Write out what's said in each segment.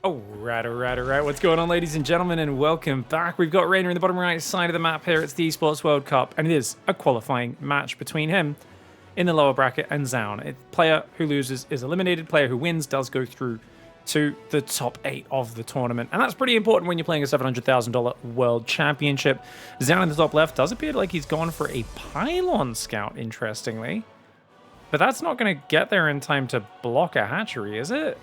Alright. What's going on, ladies and gentlemen, and welcome back. We've got REYNOR in the bottom right side of the map here. It's the Esports World Cup, and it is a qualifying match between him in the lower bracket and ZOUN. A player who loses is eliminated. Player who wins does go through to the top 8 of the tournament, and that's pretty important when you're playing a $700,000 World Championship. ZOUN in the top left does appear like he's gone for a pylon scout, interestingly. But that's not going to get there in time to block a hatchery, is it?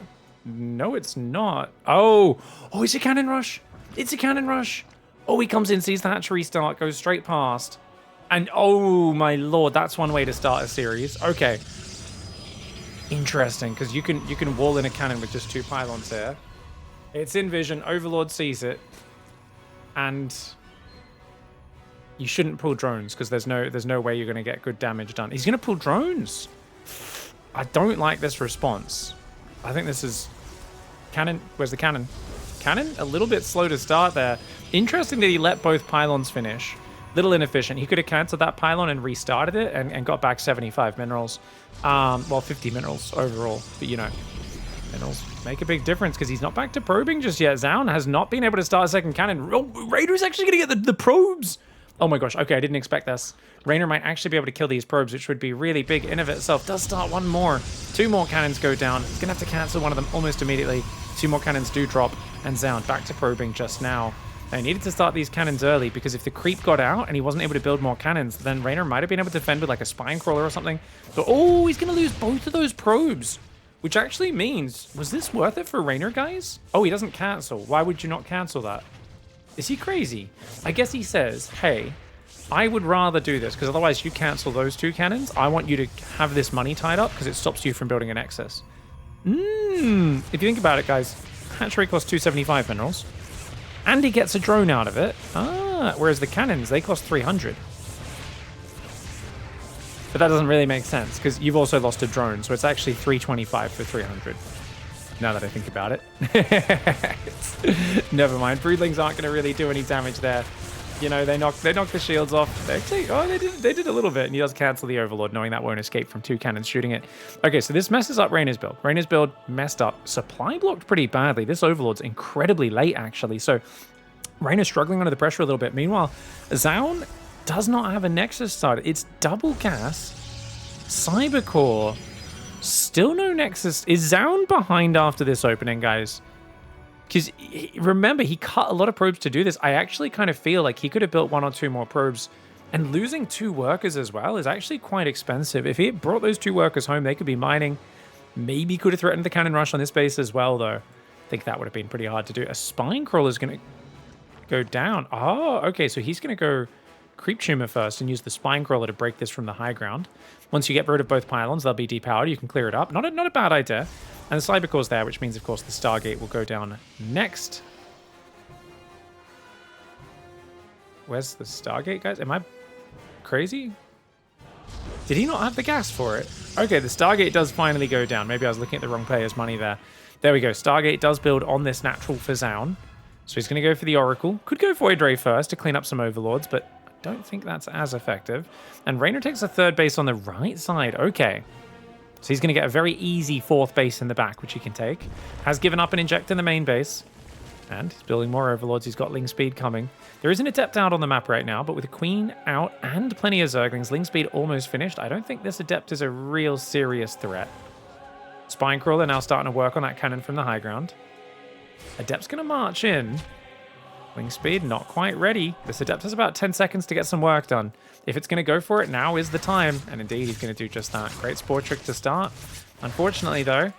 No, it's not. Oh, it's a cannon rush. It's a cannon rush. Oh, he comes in, sees the hatchery start, goes straight past. And oh my lord, that's one way to start a series. Okay. Interesting, because you can wall in a cannon with just 2 pylons here. It's in vision, Overlord sees it. And you shouldn't pull drones, because there's no way you're going to get good damage done. He's going to pull drones. I don't like this response. I think this is cannon. Where's the cannon? Cannon? A little bit slow to start there. Interesting that he let both pylons finish. Little inefficient. He could have cancelled that pylon and restarted it and got back 75 minerals. Well, 50 minerals overall. But, you know, minerals make a big difference because he's not back to probing just yet. ZOUN has not been able to start a second cannon. Oh, REYNOR's actually going to get the probes. Oh my gosh. Okay, I didn't expect this. REYNOR might actually be able to kill these probes, which would be really big in of itself. Does start one more. 2 more cannons go down. He's going to have to cancel one of them almost immediately. 2 more cannons do drop. And ZOUN back to probing just now. Now, he needed to start these cannons early because if the creep got out and he wasn't able to build more cannons, then REYNOR might have been able to defend with like a spine crawler or something. But oh, he's going to lose both of those probes. Which actually means, was this worth it for REYNOR, guys? Oh, he doesn't cancel. Why would you not cancel that? Is he crazy? I guess he says, hey, I would rather do this because otherwise you cancel those 2 cannons. I want you to have this money tied up because it stops you from building an excess. If you think about it, guys, hatchery costs 275 minerals. And he gets a drone out of it. Whereas the cannons, they cost 300. But that doesn't really make sense because you've also lost a drone. So it's actually 325 for 300. Now that I think about it. Never mind. Broodlings aren't going to really do any damage there. You know, they knock the shields off. Actually, they did a little bit, and he does cancel the Overlord, knowing that won't escape from 2 cannons shooting it. Okay, so this messes up REYNOR's build. REYNOR's build messed up. Supply blocked pretty badly. This Overlord's incredibly late, actually. So REYNOR's struggling under the pressure a little bit. Meanwhile, ZOUN does not have a Nexus started. It's double gas, Cybercore, still no Nexus. Is ZOUN behind after this opening, guys? Because remember, he cut a lot of probes to do this. I actually kind of feel like he could have built 1 or 2 more probes. And losing 2 workers as well is actually quite expensive. If he had brought those 2 workers home, they could be mining. Maybe could have threatened the cannon rush on this base as well, though. I think that would have been pretty hard to do. A spine crawler is going to go down. Oh, okay. So he's going to go creep tumor first and use the spine crawler to break this from the high ground. Once you get rid of both pylons, they'll be depowered. You can clear it up. Not a bad idea. And the Cybercore's there, which means, of course, the Stargate will go down next. Where's the Stargate, guys? Am I crazy? Did he not have the gas for it? Okay, the Stargate does finally go down. Maybe I was looking at the wrong player's money there. There we go. Stargate does build on this natural for ZOUN. So he's going to go for the Oracle. Could go for Void first to clean up some Overlords, but I don't think that's as effective. And REYNOR takes a 3rd base on the right side. Okay. So he's going to get a very easy 4th base in the back, which he can take. Has given up an inject in the main base. And he's building more Overlords. He's got Ling Speed coming. There is an Adept out on the map right now, but with a Queen out and plenty of Zerglings, Ling Speed almost finished. I don't think this Adept is a real serious threat. Spine Crawler now starting to work on that cannon from the high ground. Adept's going to march in. Wing speed, not quite ready. This Adept has about 10 seconds to get some work done. If it's going to go for it, now is the time. And indeed, he's going to do just that. Great Spore Trick to start. Unfortunately, though,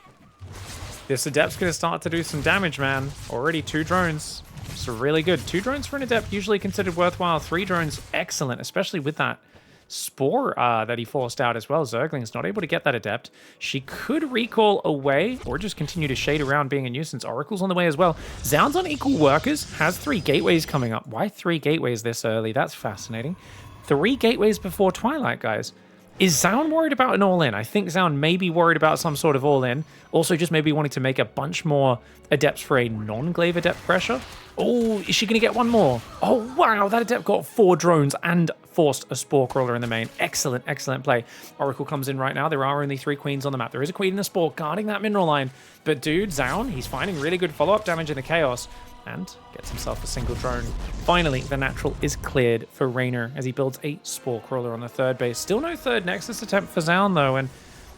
this Adept's going to start to do some damage, man. Already 2 drones. So really good. 2 drones for an Adept, usually considered worthwhile. 3 drones, excellent, especially with that Spore that he forced out as well. Zergling's not able to get that Adept. She could recall away or just continue to shade around being a nuisance. Oracle's on the way as well. ZOUN's on equal workers. Has 3 gateways coming up. Why 3 gateways this early? That's fascinating. 3 gateways before Twilight, guys. Is ZOUN worried about an all-in? I think ZOUN may be worried about some sort of all-in. Also, just maybe wanting to make a bunch more adepts for a non-glaive adept pressure. Oh, is she going to get one more? Oh, wow, that adept got 4 drones and forced a spore crawler in the main. Excellent, excellent play. Oracle comes in right now. There are only 3 queens on the map. There is a queen in the spore guarding that mineral line. But dude, ZOUN, he's finding really good follow-up damage in the chaos and gets himself a single drone. Finally, the natural is cleared for REYNOR as he builds a spore crawler on the 3rd base. Still no 3rd Nexus attempt for ZOUN though, and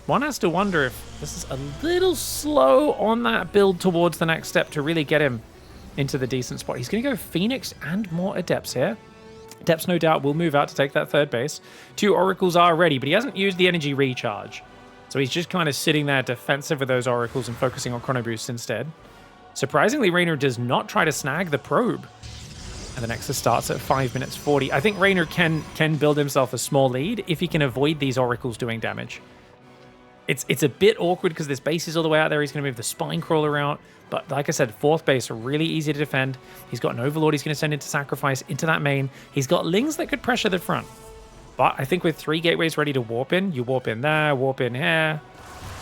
one has to wonder if this is a little slow on that build towards the next step to really get him into the decent spot. He's going to go Phoenix and more Adepts here. Adepts no doubt will move out to take that 3rd base. 2 Oracles are ready, but he hasn't used the energy recharge. So he's just kind of sitting there defensive with those Oracles and focusing on Chrono Boost instead. Surprisingly, REYNOR does not try to snag the probe. And the Nexus starts at 5 minutes 40. I think REYNOR can build himself a small lead if he can avoid these Oracles doing damage. It's a bit awkward because this base is all the way out there. He's going to move the Spine Crawler out. But like I said, 4th base, really easy to defend. He's got an Overlord he's going to send into Sacrifice, into that main. He's got Lings that could pressure the front. But I think with 3 gateways ready to warp in, you warp in there, warp in here.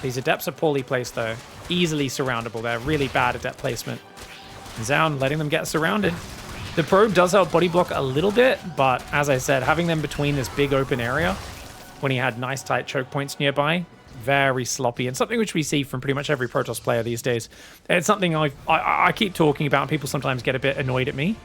These Adepts are poorly placed though. Easily surroundable. They're really bad Adept placement. ZOUN letting them get surrounded. The probe does help body block a little bit, but as I said, having them between this big open area when he had nice tight choke points nearby, very sloppy, and something which we see from pretty much every Protoss player these days. It's something I keep talking about. People sometimes get a bit annoyed at me.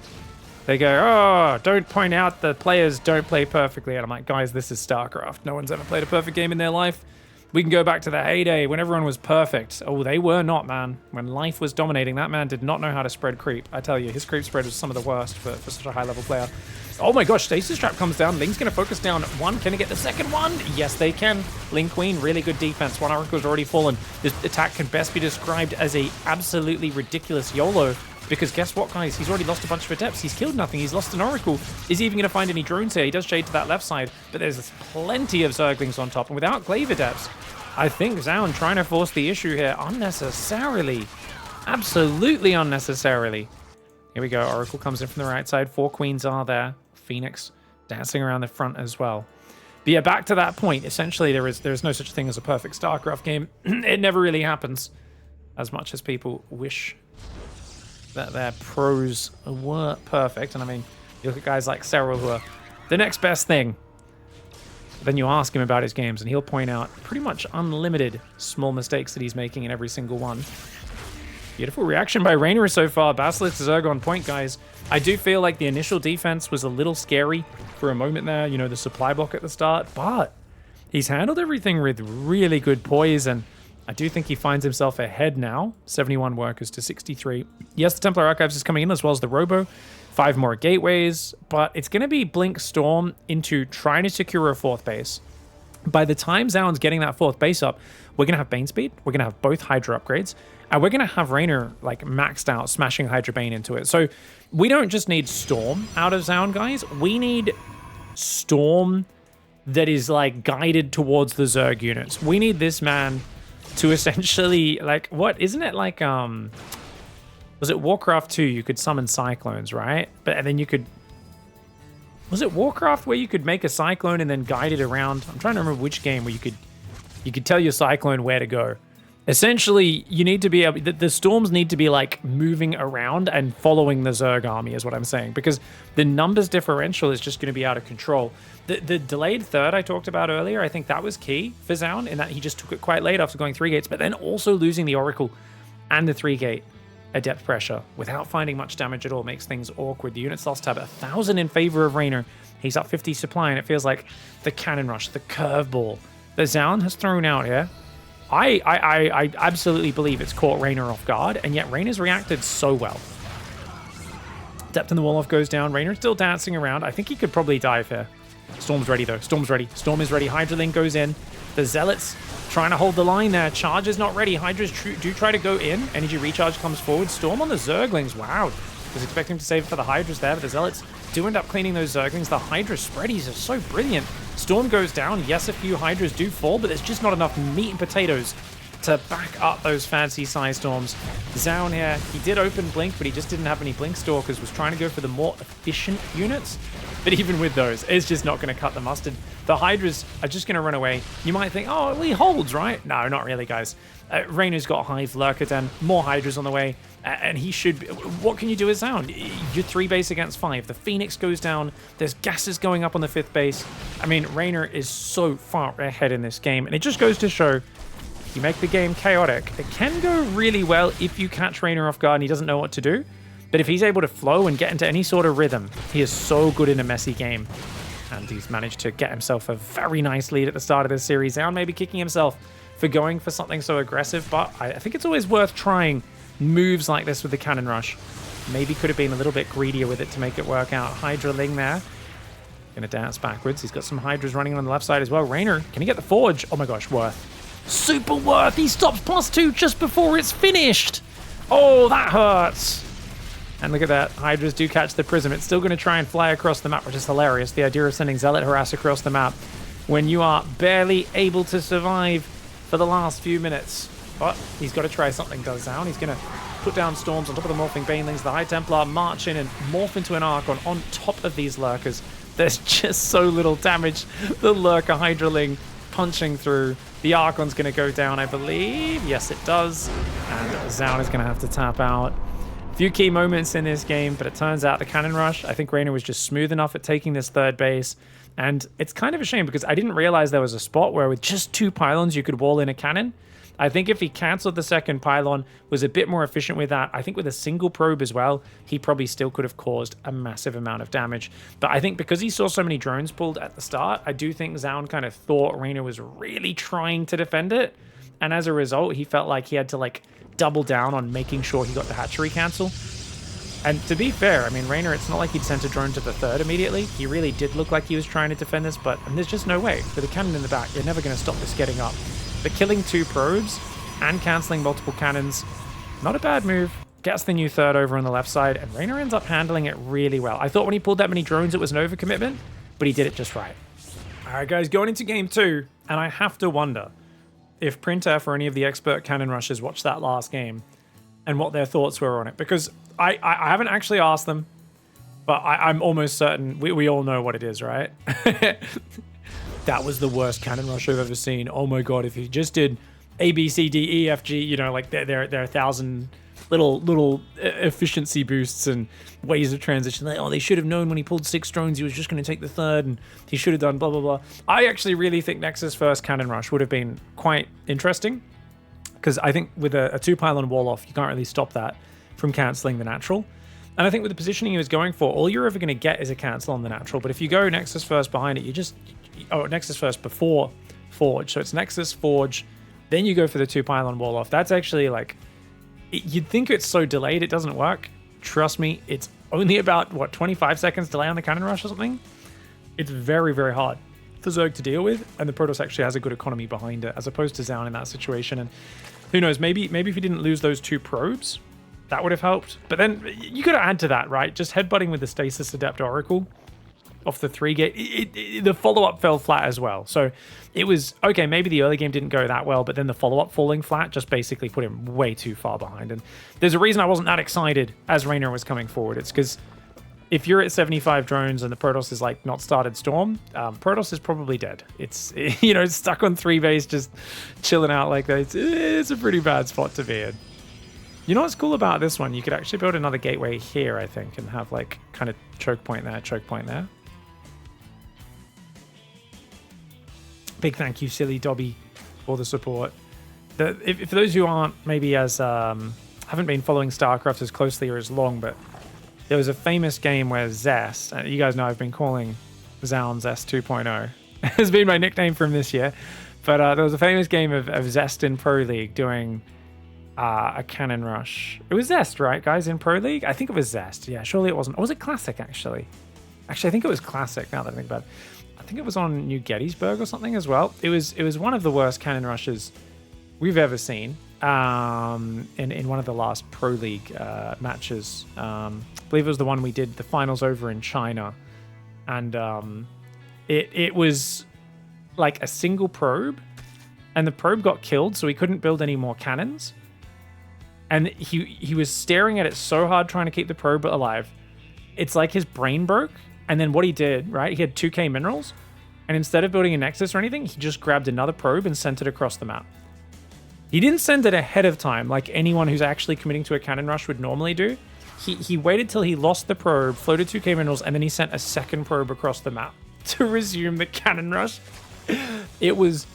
They go, oh, don't point out the players don't play perfectly. And I'm like, guys, this is StarCraft. No one's ever played a perfect game in their life. We can go back to the heyday when everyone was perfect. Oh, they were not, man. When life was dominating, that man did not know how to spread creep. I tell you, his creep spread was some of the worst for such a high-level player. Oh my gosh, Stasis Trap comes down. Ling's going to focus down one. Can he get the second one? Yes, they can. Ling Queen, really good defense. One Oracle's already fallen. This attack can best be described as a absolutely ridiculous YOLO. Because guess what, guys? He's already lost a bunch of Adepts. He's killed nothing. He's lost an Oracle. Is he even going to find any drones here? He does shade to that left side, but there's plenty of Zerglings on top. And without Glaive Adepts, I think ZOUN trying to force the issue here unnecessarily. Absolutely unnecessarily. Here we go. Oracle comes in from the right side. 4 queens are there. Phoenix dancing around the front as well. But yeah, back to that point. Essentially, there is no such thing as a perfect StarCraft game. It never really happens. As much as people wish that their pros were perfect. And I mean, you look at guys like Cyril who are the next best thing. Then you ask him about his games and he'll point out pretty much unlimited small mistakes that he's making in every single one. Beautiful reaction by REYNOR so far. Basilisk to Zerg on point, guys. I do feel like the initial defense was a little scary for a moment there. You know, the supply block at the start. But he's handled everything with really good poise, and I do think he finds himself ahead now. 71 workers to 63. Yes, the Templar Archives is coming in as well as the Robo. 5 more gateways, but it's going to be Blink Storm into trying to secure a 4th base. By the time ZOUN's getting that 4th base up, we're going to have Bane Speed, we're going to have both Hydra upgrades, and we're going to have REYNOR like maxed out, smashing Hydra Bane into it. So we don't just need Storm out of ZOUN, guys. We need Storm that is like guided towards the Zerg units. We need this man to essentially, like, what, isn't it like, was it Warcraft 2? You could summon cyclones, right? And then you could, was it Warcraft where you could make a cyclone and then guide it around? I'm trying to remember which game where you could tell your cyclone where to go. Essentially, you need to be able, the storms need to be like moving around and following the Zerg army is what I'm saying, because the numbers differential is just going to be out of control. The delayed 3rd I talked about earlier, I think that was key for ZOUN in that he just took it quite late after going 3 gates, but then also losing the Oracle and the 3 gate Adept pressure without finding much damage at all makes things awkward. The units lost tab 1,000 in favor of REYNOR. He's up 50 supply, and it feels like the cannon rush, the curveball that ZOUN has thrown out here. I absolutely believe it's caught REYNOR off guard, and yet REYNOR's reacted so well. Adept in the wall off goes down. REYNOR's still dancing around. I think he could probably dive here. Storm's ready though. Storm's ready. Storm is ready. Hydra Link goes in. The Zealots trying to hold the line there. Charge is not ready. Hydras do try to go in. Energy recharge comes forward. Storm on the Zerglings. Wow. Was expecting to save it for the Hydras there, but the Zealots do end up cleaning those Zerglings. The Hydra spreadies are so brilliant. Storm goes down. Yes, a few Hydras do fall, but there's just not enough meat and potatoes to back up those fancy Psy Storms. ZOUN here, he did open Blink, but he just didn't have any Blink Stalkers, was trying to go for the more efficient units. But even with those, it's just not going to cut the mustard. The Hydras are just going to run away. You might think, oh, well, he holds, right? No, not really, guys. Reynor's got Hive, Lurker Den, more Hydras on the way, and he should be... What can you do with ZOUN? You're 3 base against 5. The Phoenix goes down. There's gases going up on the 5th base. I mean, Reynor is so far ahead in this game, and it just goes to show, if you make the game chaotic, it can go really well if you catch Reynor off guard and he doesn't know what to do. But if he's able to flow and get into any sort of rhythm, he is so good in a messy game. And he's managed to get himself a very nice lead at the start of this series. ZOUN may be kicking himself for going for something so aggressive, but I think it's always worth trying moves like this with the Cannon Rush. Maybe could have been a little bit greedier with it to make it work out. Hydra Ling there. Gonna dance backwards. He's got some Hydras running on the left side as well. Reynor, can he get the Forge? Oh my gosh, Worth. Super Worth! He stops +2 just before it's finished! Oh, that hurts! And look at that, Hydras do catch the Prism. It's still going to try and fly across the map, which is hilarious. The idea of sending Zealot Harass across the map when you are barely able to survive for the last few minutes. But he's got to try something, does ZOUN. He's going to put down Storms on top of the Morphing Banelings. The High Templar march in and morph into an Archon on top of these Lurkers. There's just so little damage. The Lurker Hydraling punching through. The Archon's going to go down, I believe. Yes, it does. And ZOUN is going to have to tap out. Few key moments in this game, but it turns out the Cannon Rush, I think Reynor was just smooth enough at taking this 3rd base. And it's kind of a shame because I didn't realize there was a spot where with just 2 pylons you could wall in a cannon. I think if he cancelled the 2nd pylon, was a bit more efficient with that. I think with a single probe as well, he probably still could have caused a massive amount of damage. But I think because he saw so many drones pulled at the start, I do think ZOUN kind of thought Reynor was really trying to defend it. And as a result, he felt like he had to like double down on making sure he got the hatchery cancel. And to be fair, I mean, Reynor, it's not like he'd sent a drone to the 3rd immediately. He really did look like he was trying to defend this, but there's just no way. With a cannon in the back, you're never going to stop this getting up. But killing 2 probes and cancelling multiple cannons, not a bad move. Gets the new 3rd over on the left side, and Reynor ends up handling it really well. I thought when he pulled that many drones, it was an overcommitment, but he did it just right. All right, guys, going into game 2, and I have to wonder if Printf or any of the expert cannon rushers watched that last game and what their thoughts were on it. Because I haven't actually asked them, but I'm almost certain we all know what it is, right? That was the worst cannon rush I've ever seen. Oh my god, if he just did A, B, C, D, E, F, G, you know, like there are 1,000 little efficiency boosts and ways of transition. Like, oh, they should have known when he pulled 6 drones he was just going to take the 3rd, and he should have done blah, blah, blah. I actually really think Nexus first cannon rush would have been quite interesting, because I think with a 2 pylon wall off, you can't really stop that from cancelling the natural. And I think with the positioning he was going for, all you're ever going to get is a cancel on the natural. But if you go Nexus first behind it, you just... Oh, Nexus first before Forge. So it's Nexus, Forge, then you go for the 2 pylon wall off. That's actually like... You'd think it's so delayed it doesn't work. Trust me, it's only about, what, 25 seconds delay on the cannon rush or something? It's very, very hard for Zerg to deal with, and the Protoss actually has a good economy behind it, as opposed to ZOUN in that situation. And who knows, maybe if you didn't lose those 2 probes, that would have helped. But then you got to add to that, right? Just headbutting with the Stasis Adept Oracle off the 3 gate, the follow-up fell flat as well. So it was, okay, maybe the early game didn't go that well, but then the follow-up falling flat just basically put him way too far behind. And there's a reason I wasn't that excited as Reynor was coming forward. It's because if you're at 75 drones and the Protoss is like not started Storm, Protoss is probably dead. It's, you know, it's stuck on 3 base, just chilling out like that. It's a pretty bad spot to be in. You know what's cool about this one? You could actually build another gateway here, I think, and have like kind of choke point there. Big thank you, Silly Dobby, for the support. If for those who aren't maybe as haven't been following StarCraft as closely or as long, but there was a famous game where Zest, you guys know I've been calling ZOUN Zest 2.0, has been my nickname from this year, but there was a famous game of Zest in Pro League doing a cannon rush. It was Zest, right, guys, in Pro League? I think it was Zest. Yeah, surely it wasn't. Or was it Classic, actually? Actually, I think it was Classic, now that I think about it. I think it was on New Gettysburg or something as well. It was one of the worst cannon rushes we've ever seen in one of the last Pro League matches. I believe it was the one we did the finals over in China. And it was like a single probe and the probe got killed, so he couldn't build any more cannons. And he was staring at it so hard trying to keep the probe alive. It's like his brain broke. And then what he did, right? He had 2k minerals. And instead of building a nexus or anything, he just grabbed another probe and sent it across the map. He didn't send it ahead of time like anyone who's actually committing to a cannon rush would normally do. He waited till he lost the probe, floated 2k minerals, and then he sent a second probe across the map to resume the cannon rush. It was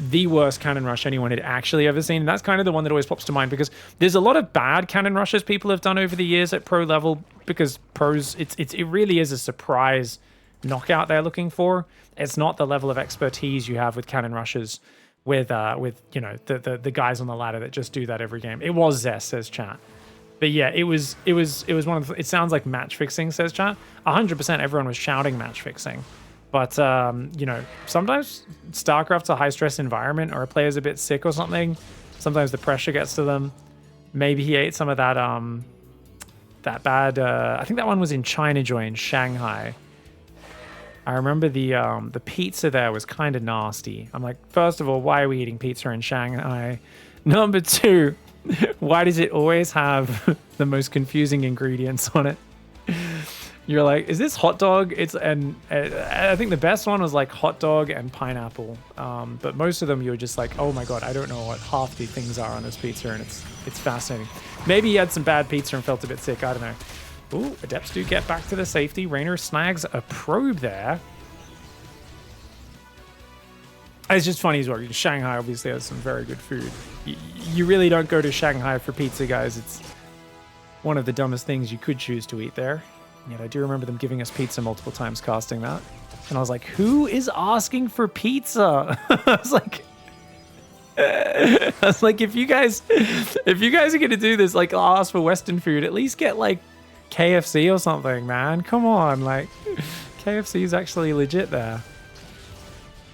the worst cannon rush anyone had actually ever seen. And that's kind of the one that always pops to mind because there's a lot of bad cannon rushes people have done over the years at pro level because pros, it really is a surprise knockout they're looking for. It's not the level of expertise you have with cannon rushes with you know, the guys on the ladder that just do that every game. It was Zest, says chat. But yeah, it was one of the, it sounds like match fixing, says chat. 100% everyone was shouting match fixing. But, you know, sometimes StarCraft's a high-stress environment or a player's a bit sick or something. Sometimes the pressure gets to them. Maybe he ate some of that, that bad... I think that one was in China Joy in Shanghai. I remember the pizza there was kind of nasty. I'm like, first of all, why are we eating pizza in Shanghai? Number two, why does it always have the most confusing ingredients on it? You're like, is this hot dog? I think the best one was like hot dog and pineapple. But most of them you're just like, oh my god, I don't know what half the things are on this pizza, and it's fascinating. Maybe he had some bad pizza and felt a bit sick. I don't know. Ooh, Adepts do get back to the safety. REYNOR snags a probe there. It's just funny as well. Shanghai obviously has some very good food. You really don't go to Shanghai for pizza, guys. It's one of the dumbest things you could choose to eat there. Yet I do remember them giving us pizza multiple times, casting that. And I was like, who is asking for pizza? I was like, if you guys are going to do this, like, I'll ask for Western food, at least get like KFC or something, man. Come on. Like, KFC is actually legit there.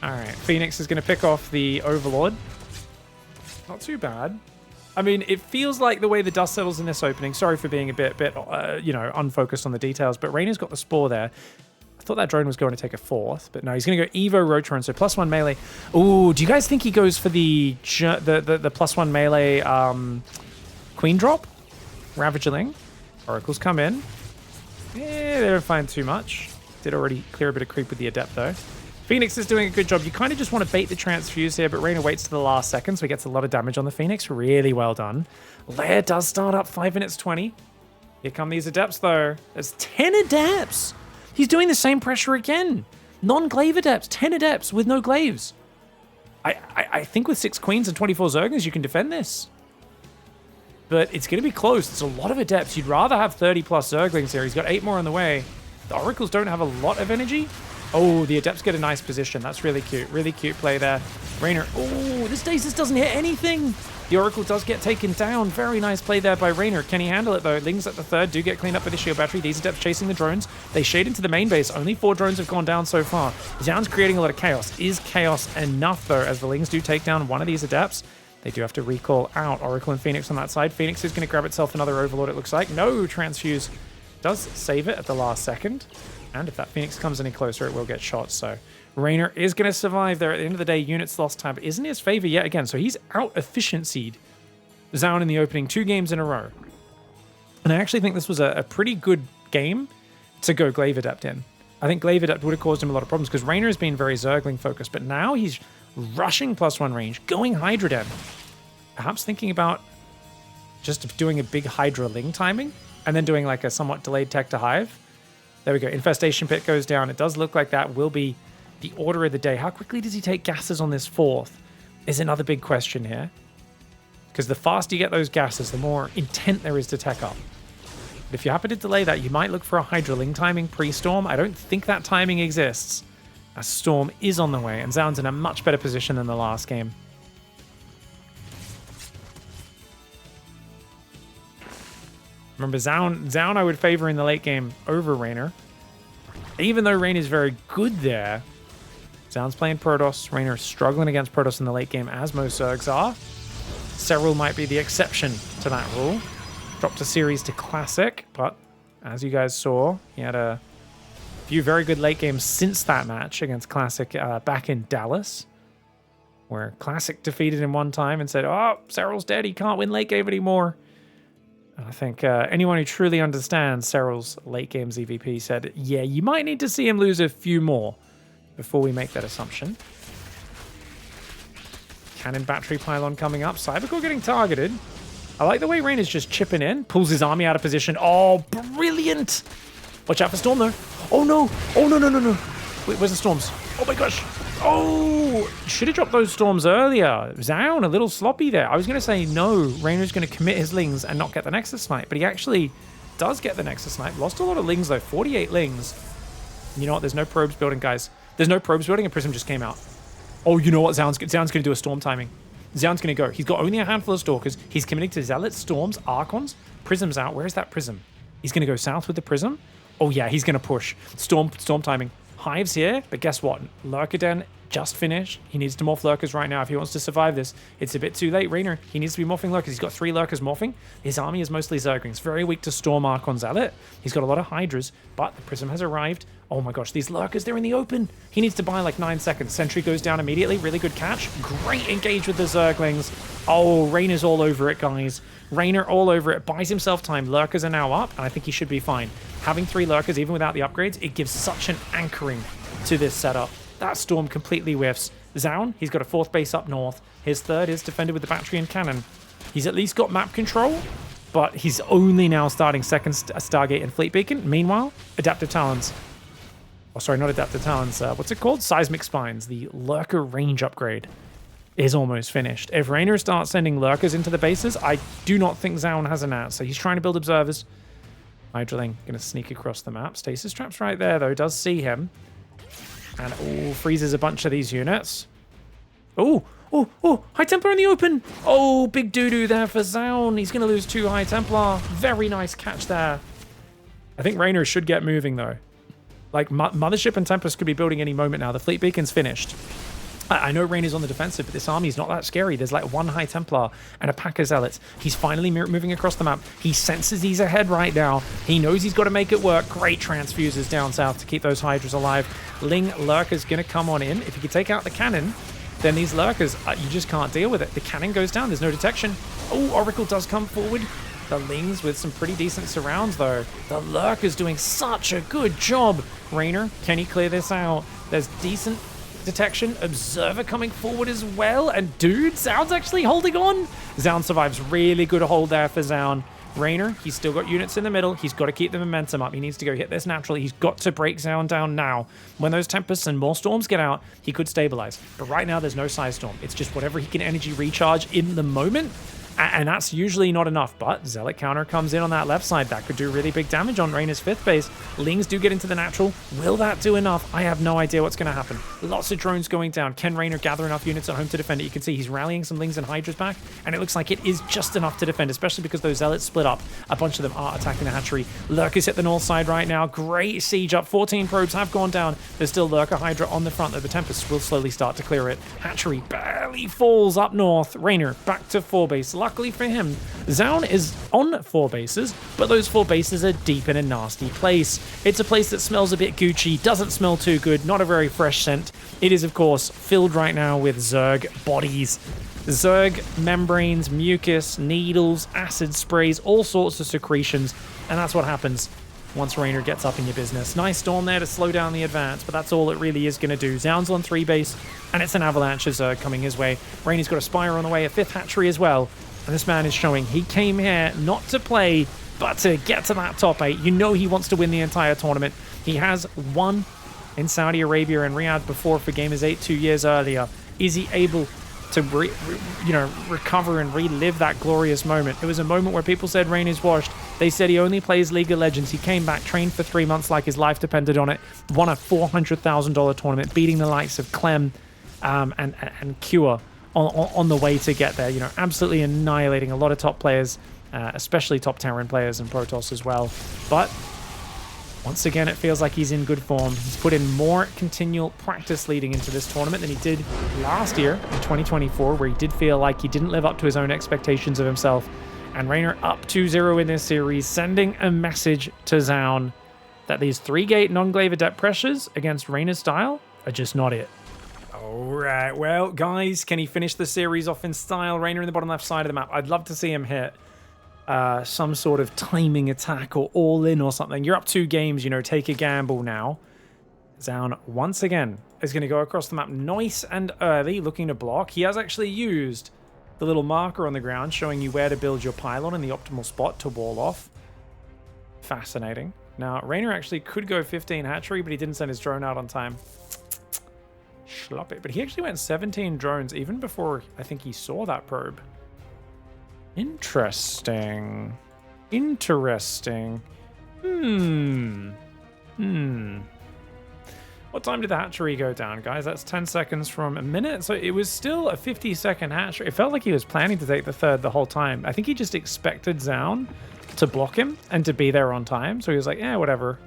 All right. Phoenix is going to pick off the Overlord. Not too bad. I mean, it feels like the way the dust settles in this opening. Sorry for being a bit, you know, unfocused on the details, but Reynor's got the Spore there. I thought that drone was going to take a fourth, but no, he's going to go Evo Rotron, so +1 melee. Ooh, do you guys think he goes for the +1 melee Queen drop? Ravagerling. Oracles come in. Yeah, they don't find too much. Did already clear a bit of creep with the Adept, though. Phoenix is doing a good job. You kind of just want to bait the transfuse here, but REYNOR waits to the last second, so he gets a lot of damage on the Phoenix. Really well done. Lair does start up 5 minutes 20. Here come these Adepts, though. There's 10 Adepts. He's doing the same pressure again. Non-glaive Adepts. 10 Adepts with no glaives. I think with 6 Queens and 24 Zerglings, you can defend this. But it's going to be close. It's a lot of Adepts. You'd rather have 30 plus Zerglings here. He's got 8 more on the way. The Oracles don't have a lot of energy. Oh, the Adepts get a nice position. That's really cute. Really cute play there. REYNOR. Oh, the Stasis doesn't hit anything. The Oracle does get taken down. Very nice play there by REYNOR. Can he handle it, though? Lings at the third do get cleaned up by the shield battery. These Adepts chasing the drones. They shade into the main base. Only 4 drones have gone down so far. ZOUN's creating a lot of chaos. Is chaos enough, though, as the Lings do take down one of these Adepts? They do have to recall out Oracle and Phoenix on that side. Phoenix is going to grab itself another Overlord, it looks like. No, Transfuse does save it at the last second. And if that Phoenix comes any closer, it will get shot. So REYNOR is going to survive there. At the end of the day, units lost tab isn't his favor yet again. So he's out-efficiency'd ZOUN in the opening 2 games in a row. And I actually think this was a pretty good game to go Glaive Adept in. I think Glaive Adept would have caused him a lot of problems because REYNOR has been very Zergling focused, but now he's rushing +1 range, going Hydra Den. Perhaps thinking about just doing a big Hydra Ling timing and then doing like a somewhat delayed tech to Hive. There we go. Infestation Pit goes down. It does look like that will be the order of the day. How quickly does he take gases on this 4th is another big question here. Because the faster you get those gases, the more intent there is to tech up. But if you happen to delay that, you might look for a Hydra Ling timing pre-Storm. I don't think that timing exists. A Storm is on the way, and ZOUN's in a much better position than the last game. Remember, ZOUN I would favor in the late game over REYNOR. Even though REYNOR is very good there, ZOUN's playing Protoss. REYNOR struggling against Protoss in the late game, as most Zergs are. Serral might be the exception to that rule. Dropped a series to Classic, but as you guys saw, he had a few very good late games since that match against Classic back in Dallas. where Classic defeated him one time and said, oh, Serral's dead, he can't win late game anymore. And I think anyone who truly understands Serral's late games EVP said, yeah, you might need to see him lose a few more before we make that assumption. Cannon battery pylon coming up. Cybercore getting targeted. I like the way Rain is just chipping in. Pulls his army out of position. Oh, brilliant. Watch out for Storm, though. Oh, no. Oh, no, no, no, no. Wait, where's the Storms? Oh, my gosh. Oh, should have dropped those Storms earlier. ZOUN, a little sloppy there. I was going to say, no, Raynor's going to commit his Lings and not get the Nexus Snipe. But he actually does get the Nexus Snipe. Lost a lot of Lings, though. 48 Lings. You know what? There's no probes building, guys. There's no probes building, and Prism just came out. Oh, you know what? ZOUN's going to do a Storm timing. ZOUN's going to go. He's got only a handful of Stalkers. He's committing to Zealots, Storms, Archons. Prism's out. Where's that Prism? He's going to go south with the Prism. Oh, yeah, he's going to push. Storm timing. Hive's here, but guess what? Lurker Den just finished. He needs to morph Lurkers right now if he wants to survive this. It's a bit too late. Raynor, he needs to be morphing Lurkers. He's got 3 Lurkers morphing. His army is mostly Zerglings. Very weak to Storm, Archon, Zealot. He's got a lot of Hydras, but the Prism has arrived. Oh my gosh, these Lurkers, they're in the open. He needs to buy like 9 seconds. Sentry goes down immediately. Really good catch. Great engage with the Zerglings. Oh, Raynor's all over it, guys. Raynor all over it. Buys himself time. Lurkers are now up, and I think he should be fine. Having 3 Lurkers, even without the upgrades, it gives such an anchoring to this setup. That Storm completely whiffs. ZOUN, he's got a 4th base up north. His 3rd is defended with the battery and cannon. He's at least got map control, but he's only now starting 2nd Stargate and Fleet Beacon. Meanwhile, Adaptive Talons. Oh, sorry, not Adaptive Talons. What's it called? Seismic Spines. The Lurker range upgrade is almost finished. If Raynor starts sending Lurkers into the bases, I do not think ZOUN has an answer. He's trying to build observers. Hydraling going to sneak across the map. Stasis Trap's right there, though. Does see him. And, oh, freezes a bunch of these units. Oh, High Templar in the open. Oh, big doo-doo there for ZOUN. He's going to lose 2 High Templar. Very nice catch there. I think Raynor should get moving, though. Like, Mothership and Tempest could be building any moment now. The Fleet Beacon's finished. I know Raynor's on the defensive, but this army is not that scary. There's like 1 High Templar and a pack of Zealots. He's finally moving across the map. He senses he's ahead right now. He knows he's got to make it work. Great transfuses down south to keep those Hydras alive. Ling Lurker's going to come on in. If he could take out the cannon, then these Lurkers, you just can't deal with it. The cannon goes down. There's no detection. Oh, Oracle does come forward. The Lings with some pretty decent surrounds, though. The Lurker's doing such a good job. Raynor, can he clear this out? There's decent detection. Observer coming forward as well. And dude, ZOUN's actually holding on. ZOUN survives. Really good hold there for ZOUN. Raynor, he's still got units in the middle. He's got to keep the momentum up. He needs to go hit this naturally. He's got to break ZOUN down now. When those Tempests and more Storms get out, he could stabilize. But right now, there's no Size Storm. It's just whatever he can energy recharge in the moment. And that's usually not enough, but Zealot counter comes in on that left side. That could do really big damage on Raynor's 5th base. Lings do get into the natural. Will that do enough? I have no idea what's going to happen. Lots of drones going down. Can Raynor gather enough units at home to defend it? You can see he's rallying some Lings and Hydras back, and it looks like it is just enough to defend, especially because those Zealots split up. A bunch of them are attacking the hatchery. Lurkers hit the north side right now. Great siege up. 14 probes have gone down. There's still Lurker Hydra on the front, though the Tempest will slowly start to clear it. Hatchery barely falls up north. Raynor back to 4 base. Luckily for him, ZOUN is on 4 bases, but those 4 bases are deep in a nasty place. It's a place that smells a bit Gucci, doesn't smell too good, not a very fresh scent. It is, of course, filled right now with Zerg bodies. Zerg membranes, mucus, needles, acid sprays, all sorts of secretions, and that's what happens once Raynor gets up in your business. Nice Storm there to slow down the advance, but that's all it really is going to do. ZOUN's on 3 base, and it's an avalanche of Zerg coming his way. Raynor's got a Spire on the way, a 5th hatchery as well. And this man is showing he came here not to play, but to get to that top 8. You know he wants to win the entire tournament. He has won in Saudi Arabia and Riyadh before for Gamers 8 2 years earlier. Is he able to recover and relive that glorious moment? It was a moment where people said Rain is washed. They said he only plays League of Legends. He came back, trained for 3 months like his life depended on it, won a $400,000 tournament, beating the likes of Clem and Cure on the way to get there. You know, absolutely annihilating a lot of top players, especially top Terran players and Protoss as well. But once again, it feels like he's in good form. He's put in more continual practice leading into this tournament than he did last year in 2024, where he did feel like he didn't live up to his own expectations of himself. And Raynor up 2-0 in this series, sending a message to ZOUN that these 3-gate non-glaive adept pressures against Raynor's style are just not it. All right, well, guys, can he finish the series off in style? REYNOR in the bottom left side of the map. I'd love to see him hit some sort of timing attack or all-in or something. You're up 2 games, you know, take a gamble now. ZOUN, once again, is going to go across the map nice and early, looking to block. He has actually used the little marker on the ground showing you where to build your pylon in the optimal spot to wall off. Fascinating. Now, REYNOR actually could go 15 hatchery, but he didn't send his drone out on time. Schlop it. But he actually went 17 drones even before I think he saw that probe. Interesting. Interesting. What time did the hatchery go down, guys? That's 10 seconds from a minute. So it was still a 50-second hatchery. It felt like he was planning to take the third the whole time. I think he just expected ZOUN to block him and to be there on time. So he was like, yeah, whatever.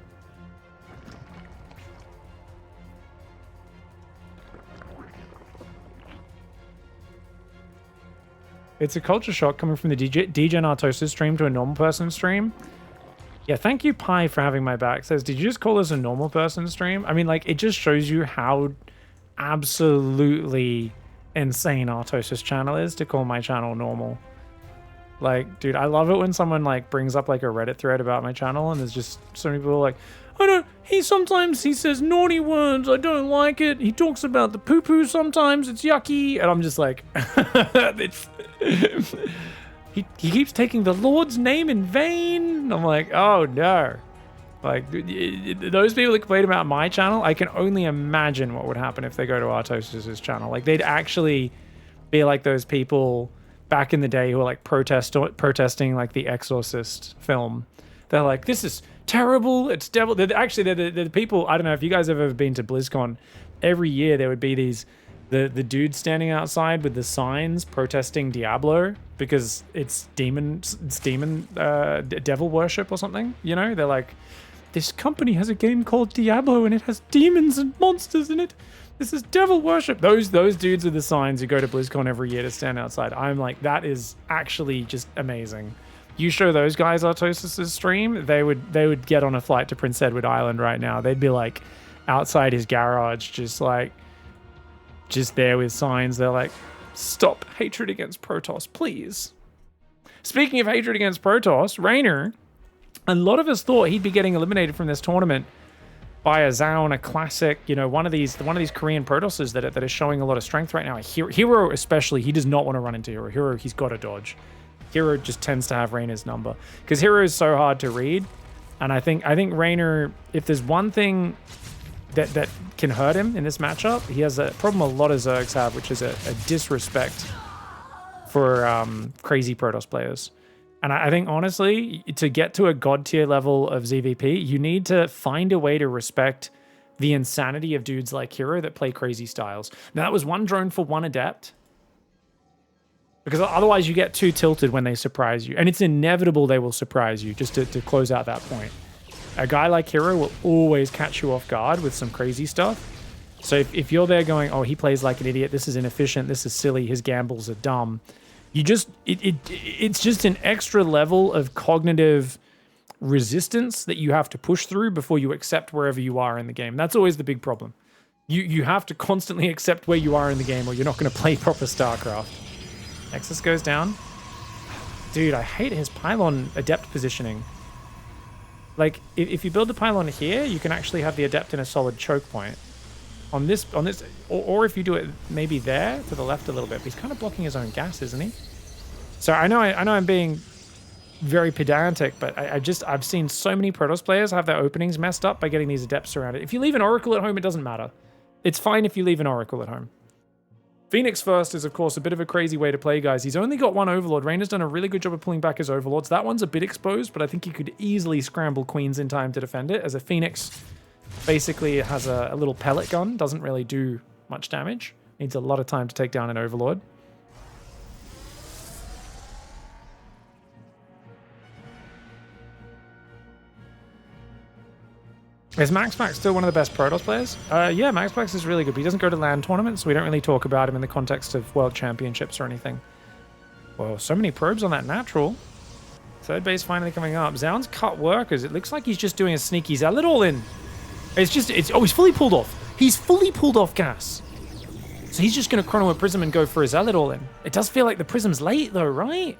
It's a culture shock coming from the DJ Nartosis stream to a normal person stream. Yeah, thank you, Pi, for having my back. Says, did you just call this a normal person stream? I mean, like, it just shows you how absolutely insane Artosis channel is to call my channel normal. Like, dude, I love it when someone, like, brings up, like, a Reddit thread about my channel, and there's just so many people like, I don't, sometimes he says naughty words, I don't like it. He talks about the poo-poo sometimes, it's yucky. And I'm just like, it's... he keeps taking the Lord's name in vain. I'm like, oh no. Like, those people that complain about my channel, I can only imagine what would happen if they go to Artosis' channel. Like, they'd actually be like those people back in the day who were like protesting like the Exorcist film. They're like, this is terrible, it's devil. They're the people, I don't know if you guys have ever been to BlizzCon. Every year there would be these the dudes standing outside with the signs protesting Diablo because it's devil worship or something, you know? They're like, this company has a game called Diablo and it has demons and monsters in it. This is devil worship. Those dudes are the signs who go to BlizzCon every year to stand outside. I'm like, that is actually just amazing. You show those guys Artosis' stream, they would get on a flight to Prince Edward Island right now. They'd be like outside his garage, just there with signs. They're like, stop hatred against Protoss, please. Speaking of hatred against Protoss, REYNOR, a lot of us thought he'd be getting eliminated from this tournament by a ZOUN, a classic, you know, one of these Korean Protosses that are showing a lot of strength right now. Hero especially, he does not want to run into Hero. Hero, he's got to dodge. Hero just tends to have REYNOR's number because Hero is so hard to read, and I think REYNOR, if there's one thing that can hurt him in this matchup, he has a problem a lot of Zergs have, which is a disrespect for crazy Protoss players. And I think, honestly, to get to a god tier level of ZVP, you need to find a way to respect the insanity of dudes like Hero that play crazy styles. Now, that was one drone for one adept, because otherwise you get too tilted when they surprise you. And it's inevitable they will surprise you, just to close out that point. A guy like Hero will always catch you off guard with some crazy stuff. So if you're there going, oh, he plays like an idiot, this is inefficient, this is silly, his gambles are dumb, it's just an extra level of cognitive resistance that you have to push through before you accept wherever you are in the game. That's always the big problem. You have to constantly accept where you are in the game or you're not going to play proper StarCraft. Nexus goes down. Dude, I hate his pylon adept positioning. Like, if you build the pylon here, you can actually have the adept in a solid choke point. On this, or if you do it maybe there to the left a little bit, but he's kind of blocking his own gas, isn't he? So I know I'm being very pedantic, but I've seen so many Protoss players have their openings messed up by getting these adepts surrounded. If you leave an Oracle at home, it doesn't matter. It's fine if you leave an Oracle at home. Phoenix first is, of course, a bit of a crazy way to play, guys. He's only got one Overlord. REYNOR's done a really good job of pulling back his Overlords. That one's a bit exposed, but I think he could easily scramble Queens in time to defend it, as a Phoenix basically has a little pellet gun, doesn't really do much damage. Needs a lot of time to take down an Overlord. Is MaxPax still one of the best Protoss players? Yeah, MaxPax is really good, but he doesn't go to LAN tournaments, so we don't really talk about him in the context of World Championships or anything. Well, so many probes on that natural. Third base finally coming up. ZOUN's cut workers. It looks like he's just doing a sneaky zealot all in. Oh, he's fully pulled off. He's fully pulled off gas. So he's just going to chrono a Prism and go for a Zealot all in. It does feel like the Prism's late though, right?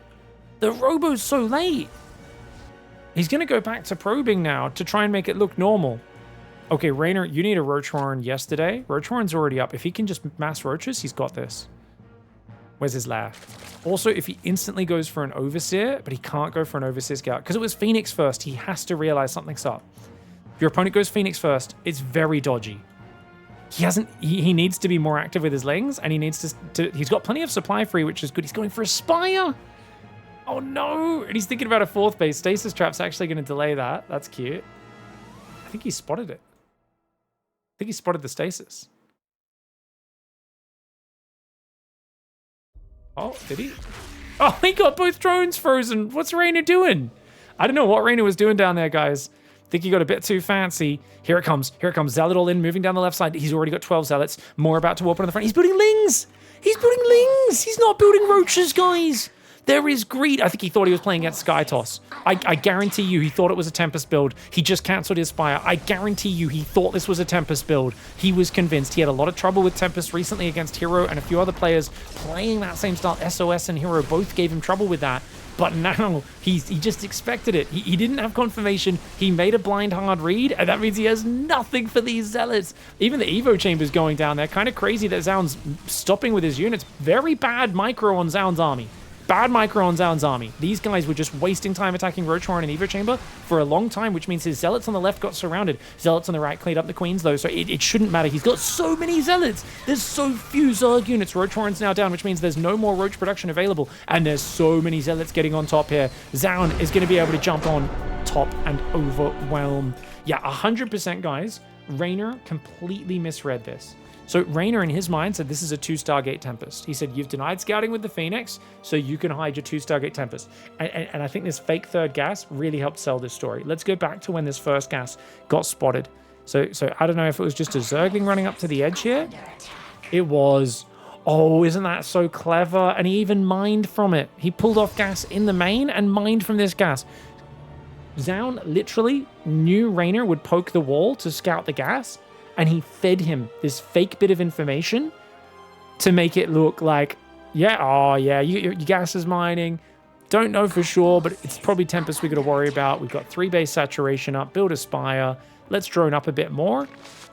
The Robo's so late. He's going to go back to probing now to try and make it look normal. Okay, Reynor, you need a Roach Horn yesterday. Roach Horn's already up. If he can just mass Roaches, he's got this. Where's his lair? Also, if he instantly goes for an Overseer, but he can't go for an Overseer Scout, because it was Phoenix first, he has to realize something's up. If your opponent goes Phoenix first, it's very dodgy. He needs to be more active with his Lings, and he needs to he's got plenty of supply free, which is good. He's going for a Spire. Oh no! And he's thinking about a 4th base. Stasis Trap's actually going to delay that. That's cute. I think he spotted it. I think he spotted the Stasis. Oh, did he? Oh, he got both drones frozen. What's Reynor doing? I don't know what Reynor was doing down there, guys. I think he got a bit too fancy. Here it comes. Here it comes. Zealot all in, moving down the left side. He's already got 12 Zealots. More about to warp on the front. He's building Lings. He's building Lings. He's not building Roaches, guys. There is greed. I think he thought he was playing against Sky Toss. I guarantee you he thought it was a Tempest build. He just cancelled his Spire. I guarantee you he thought this was a Tempest build. He was convinced. He had a lot of trouble with Tempest recently against Hero and a few other players playing that same style. SOS and Hero both gave him trouble with that. But now he just expected it. He didn't have confirmation. He made a blind hard read, and that means he has nothing for these Zealots. Even the Evo Chamber's going down there. Kind of crazy that ZOUN's stopping with his units. Very bad micro on ZOUN's army. Bad micro on ZOUN's army. These guys were just wasting time attacking Roach Horn and Evo Chamber for a long time, which means his Zealots on the left got surrounded. Zealots on the right cleaned up the Queens, though, so it shouldn't matter. He's got so many Zealots. There's so few Zerg units. Roach Horn's now down, which means there's no more Roach production available, and there's so many Zealots getting on top here. ZOUN is going to be able to jump on top and overwhelm. Yeah, 100%, guys. Reynor completely misread this. So Reynor, in his mind, said this is a 2-Stargate Tempest. He said, you've denied scouting with the Phoenix, so you can hide your 2-Stargate Tempest. And I think this fake 3rd gas really helped sell this story. Let's go back to when this first gas got spotted. So I don't know if it was just a Zergling running up to the edge here. It was. Oh, isn't that so clever? And he even mined from it. He pulled off gas in the main and mined from this gas. ZOUN literally knew Reynor would poke the wall to scout the gas, and he fed him this fake bit of information to make it look like, yeah, oh yeah, your gas is mining. Don't know for sure, but it's probably Tempest we got to worry about. We've got 3 base saturation up, build a Spire. Let's drone up a bit more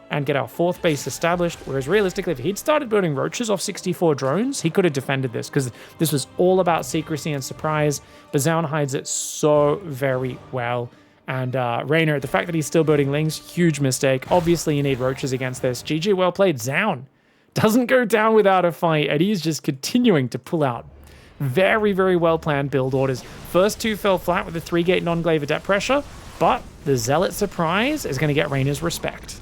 and get our 4th base established. Whereas realistically, if he'd started building Roaches off 64 drones, he could have defended this, because this was all about secrecy and surprise. But ZOUN hides it so very well. And Reynor, the fact that he's still building Lings, huge mistake. Obviously, you need Roaches against this. GG, well played. ZOUN doesn't go down without a fight, and he's just continuing to pull out very, very well-planned build orders. First 2 fell flat with the 3-gate non-glaive adept pressure, but the Zealot surprise is going to get Reynor's respect.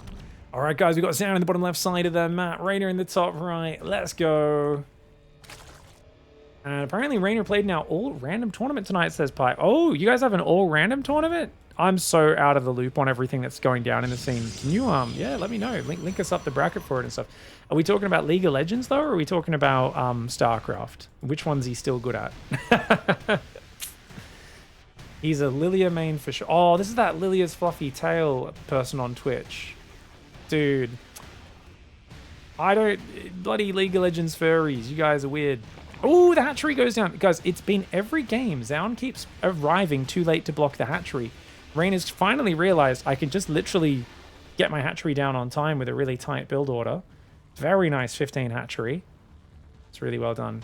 All right, guys, we've got ZOUN in the bottom left side of the map, Reynor in the top right. Let's go. And apparently Reynor played now all-random tournament tonight, says Pi. Oh, you guys have an all-random tournament? I'm so out of the loop on everything that's going down in the scene. Can you, yeah, let me know. Link us up the bracket for it and stuff. Are we talking about League of Legends, though, or are we talking about StarCraft? Which one's he still good at? He's a Lilia main for sure. Oh, this is that Lilia's fluffy tail person on Twitch. Dude. I don't... Bloody League of Legends furries. You guys are weird. Oh, the hatchery goes down. Guys, it's been every game. ZOUN keeps arriving too late to block the hatchery. Reynor's finally realized I can just literally get my hatchery down on time with a really tight build order. Very nice 15 hatchery. It's really well done.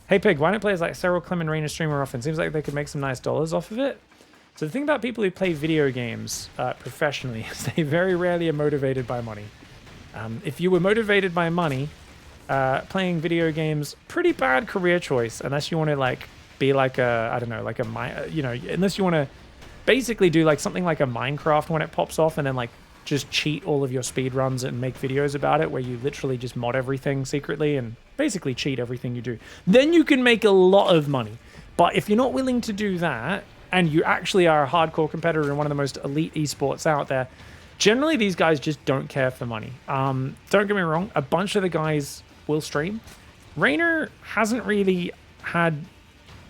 Hey Pig, why don't players like Cyril, Clem, and Reynor stream more often? Seems like they could make some nice dollars off of it. So the thing about people who play video games professionally is they very rarely are motivated by money. If you were motivated by money, playing video games, pretty bad career choice, unless you want to like be like a, I don't know, like a, you know, unless you want to basically do like something like a Minecraft when it pops off and then like just cheat all of your speed runs and make videos about it where you literally just mod everything secretly and basically cheat everything you do. Then you can make a lot of money. But if you're not willing to do that and you actually are a hardcore competitor in one of the most elite esports out there, generally these guys just don't care for money. Don't get me wrong, a bunch of the guys will stream. Reynor hasn't really had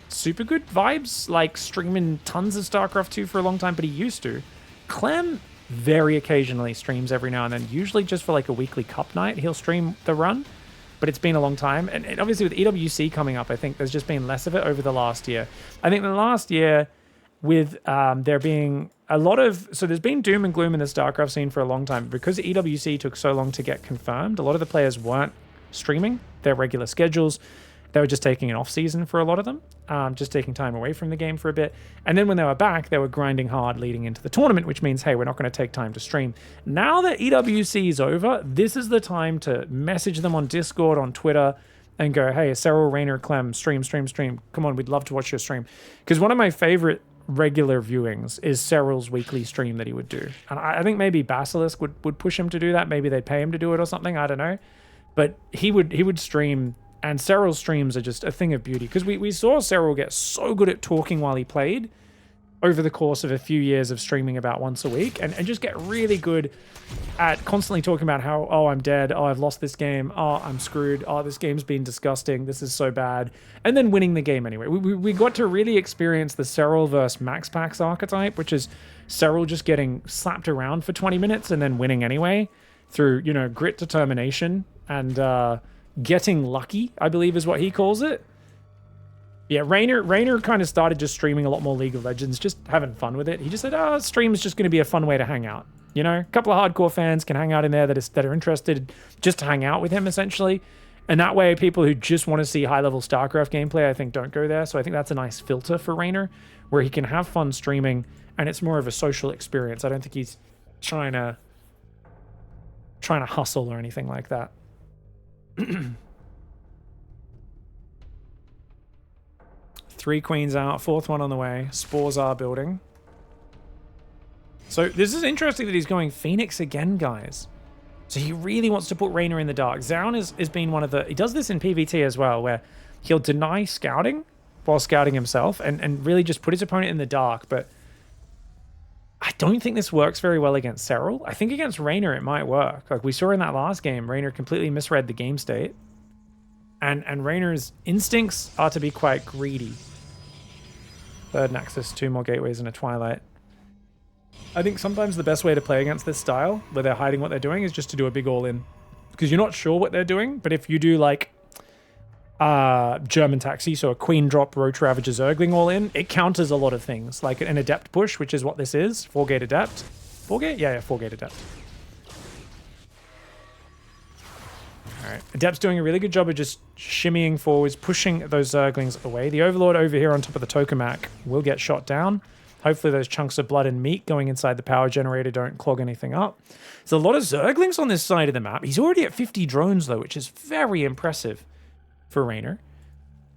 super good vibes, like streaming tons of StarCraft 2 for a long time, but he used to. Clem very occasionally streams every now and then, usually just for like a weekly cup night. He'll stream the run, but it's been a long time. And obviously with EWC coming up, I think there's just been less of it over the last year. I think the last year with there being a lot of, so there's been doom and gloom in the StarCraft scene for a long time. Because EWC took so long to get confirmed, a lot of the players weren't streaming their regular schedules. They were just taking an off season for a lot of them, just taking time away from the game for a bit. And then when they were back, they were grinding hard leading into the tournament, which means, hey, we're not going to take time to stream. Now that EWC is over, this is the time to message them on Discord, on Twitter, and go, hey, Serral, Reynor, Clem, stream. Come on, we'd love to watch your stream. Because one of my favorite regular viewings is Serral's weekly stream that he would do. And I think maybe Basilisk would push him to do that. Maybe they'd pay him to do it or something. I don't know. But he would stream. And Serral's streams are just a thing of beauty, because we saw Serral get so good at talking while he played over the course of a few years of streaming about once a week, and just get really good at constantly talking about how, oh, I'm dead, oh, I've lost this game, oh, I'm screwed, oh, this game's been disgusting, this is so bad, and then winning the game anyway. We got to really experience the Serral versus Max Pax archetype, which is Serral just getting slapped around for 20 minutes and then winning anyway through, you know, grit, determination, and getting lucky, I believe is what he calls it. Yeah, Reynor kind of started just streaming a lot more League of Legends, just having fun with it. He just said, oh, stream is just going to be a fun way to hang out. You know, a couple of hardcore fans can hang out in there that are interested just to hang out with him, essentially. And that way, people who just want to see high-level StarCraft gameplay, I think, don't go there. So I think that's a nice filter for Reynor, where he can have fun streaming, and it's more of a social experience. I don't think he's trying to hustle or anything like that. 3 queens out, 4th one on the way. Spores are building. So this is interesting that he's going Phoenix again, guys. So he really wants to put Reynor in the dark. ZOUN has been one of the... He does this in PvT as well, where he'll deny scouting while scouting himself and really just put his opponent in the dark. But I don't think this works very well against Serral. I think against Reynor it might work. Like we saw in that last game, Reynor completely misread the game state. And Reynor's instincts are to be quite greedy. 3rd Nexus, 2 more gateways and a Twilight. I think sometimes the best way to play against this style, where they're hiding what they're doing, is just to do a big all-in. Because you're not sure what they're doing, but if you do like German Taxi, so a Queen drop, Roach Ravager, Zergling all-in, it counters a lot of things. Like an Adept push, which is what this is. 4-gate Adept. 4-gate? Yeah, 4-gate Adept. Alright, Adept's doing a really good job of just shimmying forwards, pushing those Zerglings away. The Overlord over here on top of the Tokamak will get shot down. Hopefully those chunks of blood and meat going inside the power generator don't clog anything up. There's a lot of Zerglings on this side of the map. He's already at 50 drones though, which is very impressive for Reynor.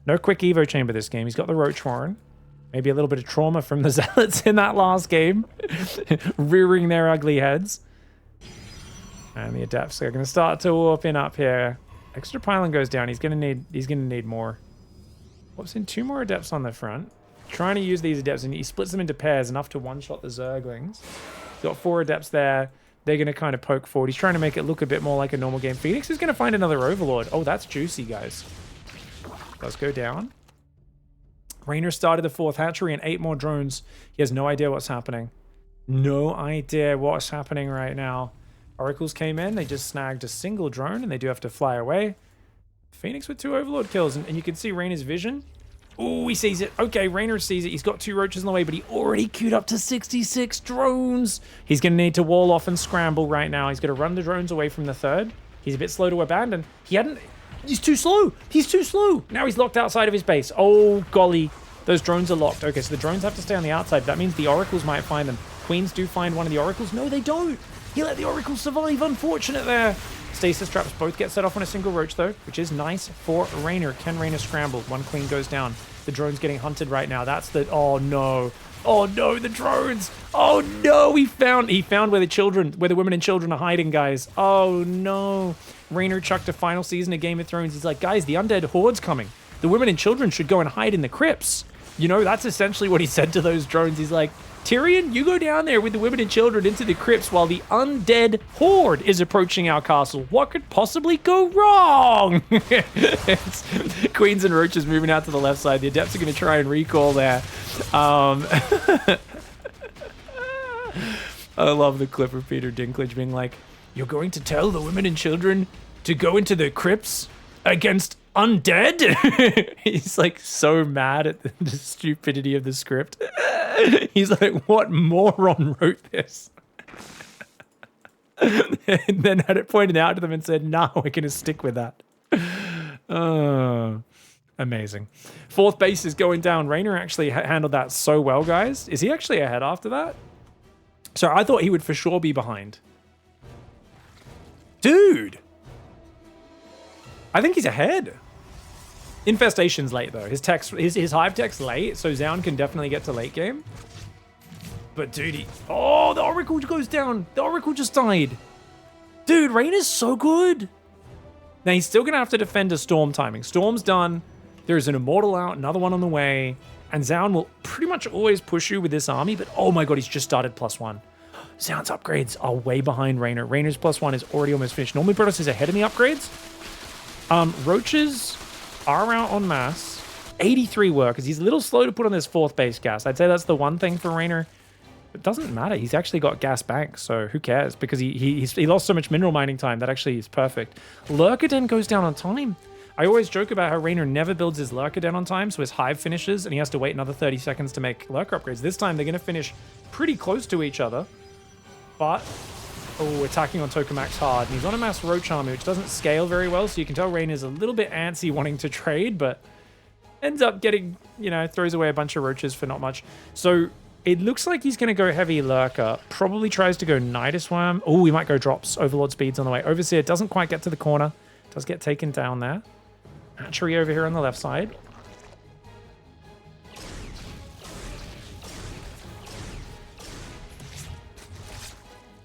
No quick Evo chamber this game. He's got the Roach Warren. Maybe a little bit of trauma from the Zealots in that last game. Rearing their ugly heads. And the Adepts are going to start to warp in up here. Extra pylon goes down. He's going to need more. Whoops, in 2 more Adepts on the front. Trying to use these Adepts, and he splits them into pairs, enough to one-shot the Zerglings. He's got 4 Adepts there. They're going to kind of poke forward. He's trying to make it look a bit more like a normal game. Phoenix is going to find another Overlord. Oh, that's juicy, guys. Does go down. Reynor started the 4th hatchery and 8 more drones. He has no idea what's happening. No idea what's happening right now. Oracles came in, they just snagged a single drone, and they do have to fly away. Phoenix with 2 Overlord kills, and you can see Reynor's vision. Oh, he sees it. Okay, Reynor sees it. He's got 2 roaches in the way, but he already queued up to 66 drones. He's going to need to wall off and scramble right now. He's going to run the drones away from the 3rd. He's a bit slow to abandon. He's too slow. He's too slow. Now he's locked outside of his base. Oh, golly. Those drones are locked. Okay, so the drones have to stay on the outside. That means the Oracles might find them. Queens do find one of the Oracles. No, they don't. He let the Oracle survive. Unfortunate there. Stasis traps both get set off on a single Roach, though, which is nice for Reynor. Can Reynor scramble? 1 Queen goes down. The drone's getting hunted right now. That's the... Oh, no. Oh, no, the drones. Oh, no. He found where the women and children are hiding, guys. Oh, no. Reynor chucked a final season of Game of Thrones. He's like, guys, the undead horde's coming. The women and children should go and hide in the crypts. You know, that's essentially what he said to those drones. He's like, Tyrion, you go down there with the women and children into the crypts while the undead horde is approaching our castle. What could possibly go wrong? It's Queens and Roaches moving out to the left side. The Adepts are going to try and recall there. I love the clip of Peter Dinklage being like, "You're going to tell the women and children to go into the crypts against undead?" He's like so mad at the stupidity of the script. He's like, what moron wrote this? And then had it pointed out to them and said, "No, we're going to stick with that." Oh, amazing. Fourth base is going down. REYNOR actually handled that so well, guys. Is he actually ahead after that? So I thought he would for sure be behind. Dude! I think he's ahead. Infestation's late, though. His hive tech's late, so ZOUN can definitely get to late game. But dude, oh, the Oracle goes down. The Oracle just died. Dude, REYNOR's so good. Now, he's still going to have to defend a Storm timing. Storm's done. There's an Immortal out, another one on the way. And ZOUN will pretty much always push you with this army. But oh my god, he's just started +1. ZOUN's upgrades are way behind REYNOR. REYNOR's +1 is already almost finished. Normally, Protoss is ahead in the upgrades. Roaches are out en masse. 83 workers. He's a little slow to put on this fourth base gas. I'd say that's the one thing for REYNOR. It doesn't matter. He's actually got gas banks, so who cares? Because he lost so much mineral mining time. That actually is perfect. Lurker Den goes down on time. I always joke about how REYNOR never builds his Lurker Den on time, so his hive finishes, and he has to wait another 30 seconds to make Lurker upgrades. This time, they're going to finish pretty close to each other. But, oh, attacking on Tokamaks hard. And he's on a mass Roach army, which doesn't scale very well, so you can tell REYNOR's a little bit antsy wanting to trade, but ends up getting, you know, throws away a bunch of Roaches for not much. So it looks like he's going to go heavy Lurker. Probably tries to go Nidus Worm. Oh, he might go drops. Overlord speeds on the way. Overseer doesn't quite get to the corner. Does get taken down there. Hatchery over here on the left side.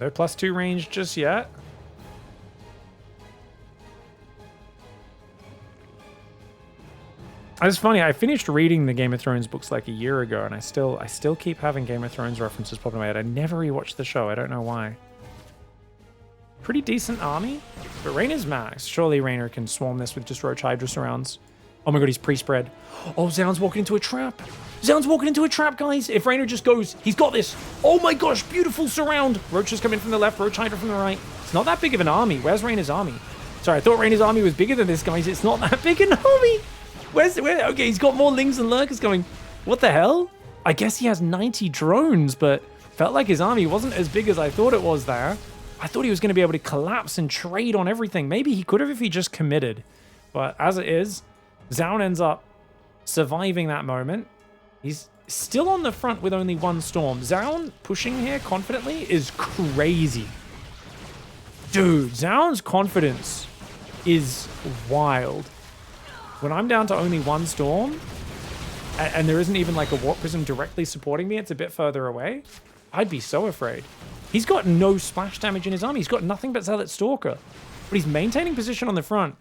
No +2 range just yet. It's funny, I finished reading the Game of Thrones books like a year ago, and I still keep having Game of Thrones references popping in my head. I never rewatched the show. I don't know why. Pretty decent army, but REYNOR's max. Surely REYNOR can swarm this with just Roach Hydra surrounds. Oh my god, he's pre-spread. Oh, ZOUN's walking into a trap. ZOUN's walking into a trap, guys. If REYNOR just goes, he's got this. Oh my gosh, beautiful surround. Roaches come in from the left, Roach Hydra from the right. It's not that big of an army. Where's REYNOR's army? Sorry, I thought REYNOR's army was bigger than this, guys. It's not that big an army. Okay, he's got more Lings and Lurkers going. What the hell? I guess he has 90 drones, but felt like his army wasn't as big as I thought it was there. I thought he was going to be able to collapse and trade on everything. Maybe he could have if he just committed. But as it is, ZOUN ends up surviving that moment. He's still on the front with only one Storm. ZOUN pushing here confidently is crazy. Dude, ZOUN's confidence is wild. When I'm down to only one Storm, and there isn't even like a Warp Prism directly supporting me, it's a bit further away, I'd be so afraid. He's got no splash damage in his army. He's got nothing but Zealot Stalker. But he's maintaining position on the front.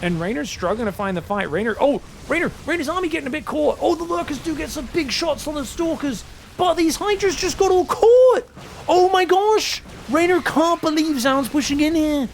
And REYNOR's struggling to find the fight. REYNOR's army getting a bit caught. Oh, the Lurkers do get some big shots on the Stalkers. But these Hydras just got all caught. Oh my gosh. REYNOR can't believe ZOUN's pushing in here.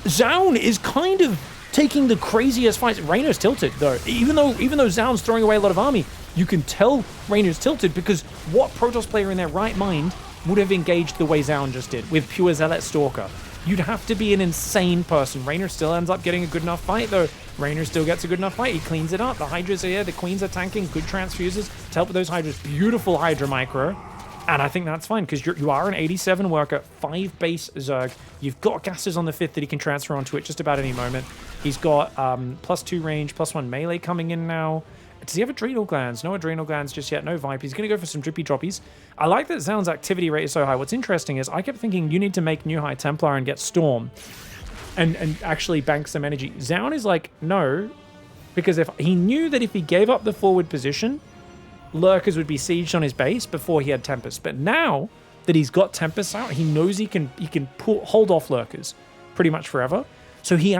ZOUN is kind of taking the craziest fights. REYNOR's tilted, though. Even though ZOUN's throwing away a lot of army, you can tell REYNOR's tilted because what Protoss player in their right mind would have engaged the way ZOUN just did, with pure Zealot Stalker? You'd have to be an insane person. REYNOR still ends up getting a good enough fight, though. REYNOR still gets a good enough fight. He cleans it up. The Hydras are here. The Queens are tanking. Good transfuses to help with those Hydras. Beautiful Hydra micro. And I think that's fine, because you are an 87 worker, 5 base Zerg. You've got gases on the 5th that he can transfer onto it just about any moment. He's got +2 range, +1 melee coming in now. Does he have adrenal glands? No adrenal glands just yet. No Vipe. He's going to go for some drippy droppies. I like that ZOUN's activity rate is so high. What's interesting is I kept thinking you need to make new High Templar and get Storm and actually bank some energy. ZOUN is like, no, because if he knew that if he gave up the forward position, Lurkers would be sieged on his base before he had Tempest. But now that he's got Tempest out, he knows he can hold off Lurkers pretty much forever. So he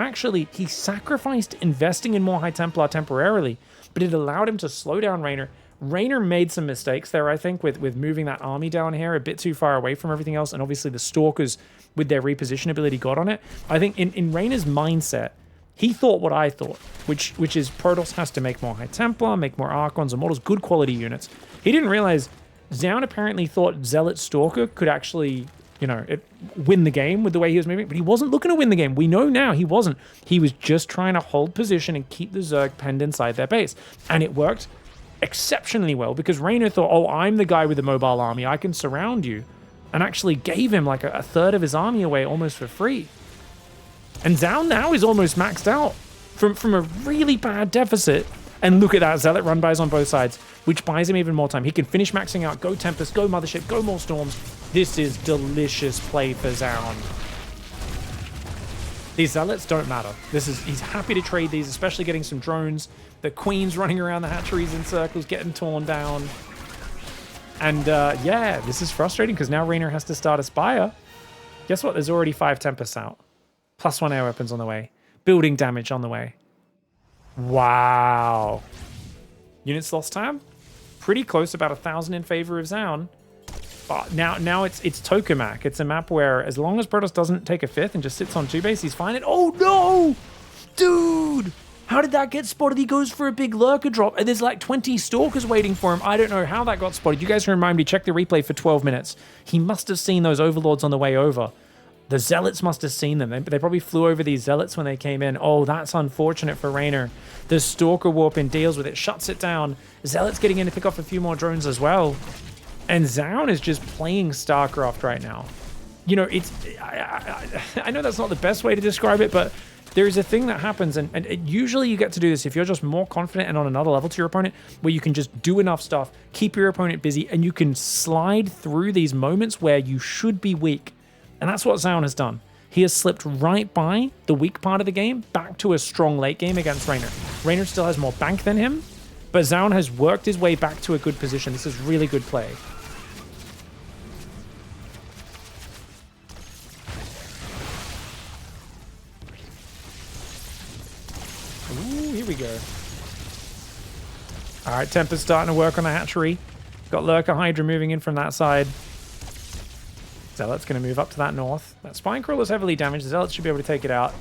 sacrificed investing in more High Templar temporarily, but it allowed him to slow down REYNOR. REYNOR made some mistakes there, I think, with moving that army down here a bit too far away from everything else, and obviously the Stalkers, with their reposition ability, got on it. I think in REYNOR's mindset, he thought what I thought, which is Protoss has to make more High Templar, make more Archons, Immortals, good quality units. He didn't realize ZOUN apparently thought Zealot Stalker could actually win the game with the way he was moving, but he wasn't looking to win the game. We know now he wasn't. He was just trying to hold position and keep the Zerg penned inside their base. And it worked exceptionally well because REYNOR thought, oh, I'm the guy with the mobile army. I can surround you. And actually gave him like a third of his army away almost for free. And ZOUN now is almost maxed out from a really bad deficit. And look at that, Zealot run bys on both sides, which buys him even more time. He can finish maxing out, go Tempest, go Mothership, go more Storms. This is delicious play for ZOUN. These Zealots don't matter. He's happy to trade these, especially getting some drones. The Queen's running around the hatcheries in circles, getting torn down. And yeah, this is frustrating because now REYNOR has to start Aspire. Guess what? There's already 5 Tempests out. +1 air weapons on the way. Building damage on the way. Wow. Units lost time? Pretty close, about 1,000 in favor of ZOUN. But now it's Tokamak. It's a map where as long as Protoss doesn't take a 5th and just sits on 2 base, he's fine. And oh no! Dude! How did that get spotted? He goes for a big lurker drop, and there's like 20 stalkers waiting for him. I don't know how that got spotted. You guys can remind me, check the replay for 12 minutes. He must have seen those overlords on the way over. The Zealots must have seen them. They probably flew over these Zealots when they came in. Oh, that's unfortunate for REYNOR. The Stalker warp in deals with it, shuts it down. Zealots getting in to pick off a few more drones as well. And ZOUN is just playing StarCraft right now. You know, I know that's not the best way to describe it, but there's a thing that happens, and usually you get to do this if you're just more confident and on another level to your opponent, where you can just do enough stuff, keep your opponent busy, and you can slide through these moments where you should be weak. And that's what ZOUN has done. He has slipped right by the weak part of the game back to a strong late game against REYNOR. REYNOR still has more bank than him, but ZOUN has worked his way back to a good position. This is really good play. Ooh, here we go. All right, Tempest starting to work on the hatchery. Got Lurker Hydra moving in from that side. Zealot's going to move up to that north. That Spinecrawler is heavily damaged. The Zealots should be able to take it out.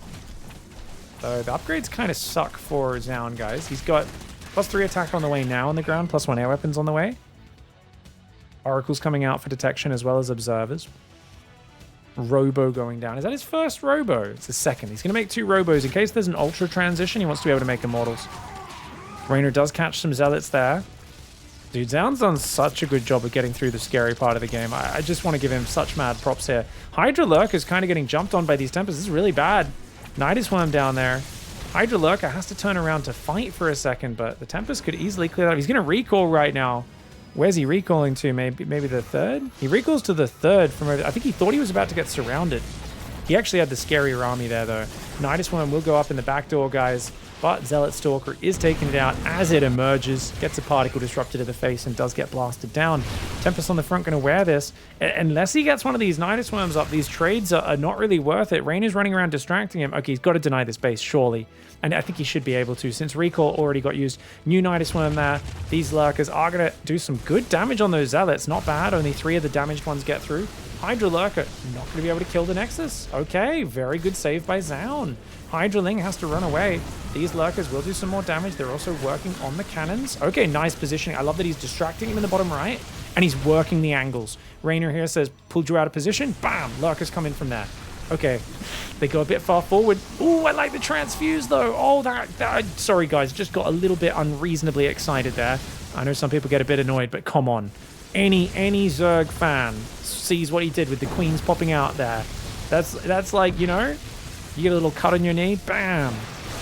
So the upgrades kind of suck for ZOUN, guys. He's got +3 attack on the way now on the ground, +1 air weapons on the way. Oracle's coming out for detection as well as observers. Robo going down. Is that his first Robo? It's his second. He's going to make 2 Robos in case there's an Ultra transition. He wants to be able to make Immortals. REYNOR does catch some Zealots there. Dude, ZOUN's done such a good job of getting through the scary part of the game. I just want to give him such mad props here. Hydra Lurker is kind of getting jumped on by these Tempests. This is really bad. Nidus Worm down there. Hydra Lurker has to turn around to fight for a second, but the Tempest could easily clear that up. He's going to recall right now. Where's he recalling to? Maybe the 3rd? He recalls to the 3rd from over. I think he thought he was about to get surrounded. He actually had the scarier army there, though. Nidus Worm will go up in the back door, guys. But Zealot Stalker is taking it out as it emerges, gets a particle disruptor to the face and does get blasted down. Tempest on the front going to wear this. Unless he gets one of these Nidus Worms up, these trades are not really worth it. REYNOR's running around distracting him. Okay, he's got to deny this base, surely. And I think he should be able to, since Recall already got used. New Nidus Worm there. These Lurkers are going to do some good damage on those Zealots. Not bad. Only 3 of the damaged ones get through. Hydra Lurker not going to be able to kill the Nexus. Okay, very good save by ZOUN. Hydraling has to run away. These Lurkers will do some more damage. They're also working on the cannons. Okay, nice positioning. I love that he's distracting him in the bottom right, and he's working the angles. REYNOR here says, pulled you out of position. Bam! Lurkers come in from there. Okay, they go a bit far forward. Ooh, I like the transfuse, though. Oh, that sorry, guys. Just got a little bit unreasonably excited there. I know some people get a bit annoyed, but come on. Any Zerg fan sees what he did with the Queens popping out there. That's like, you know, you get a little cut on your knee, bam.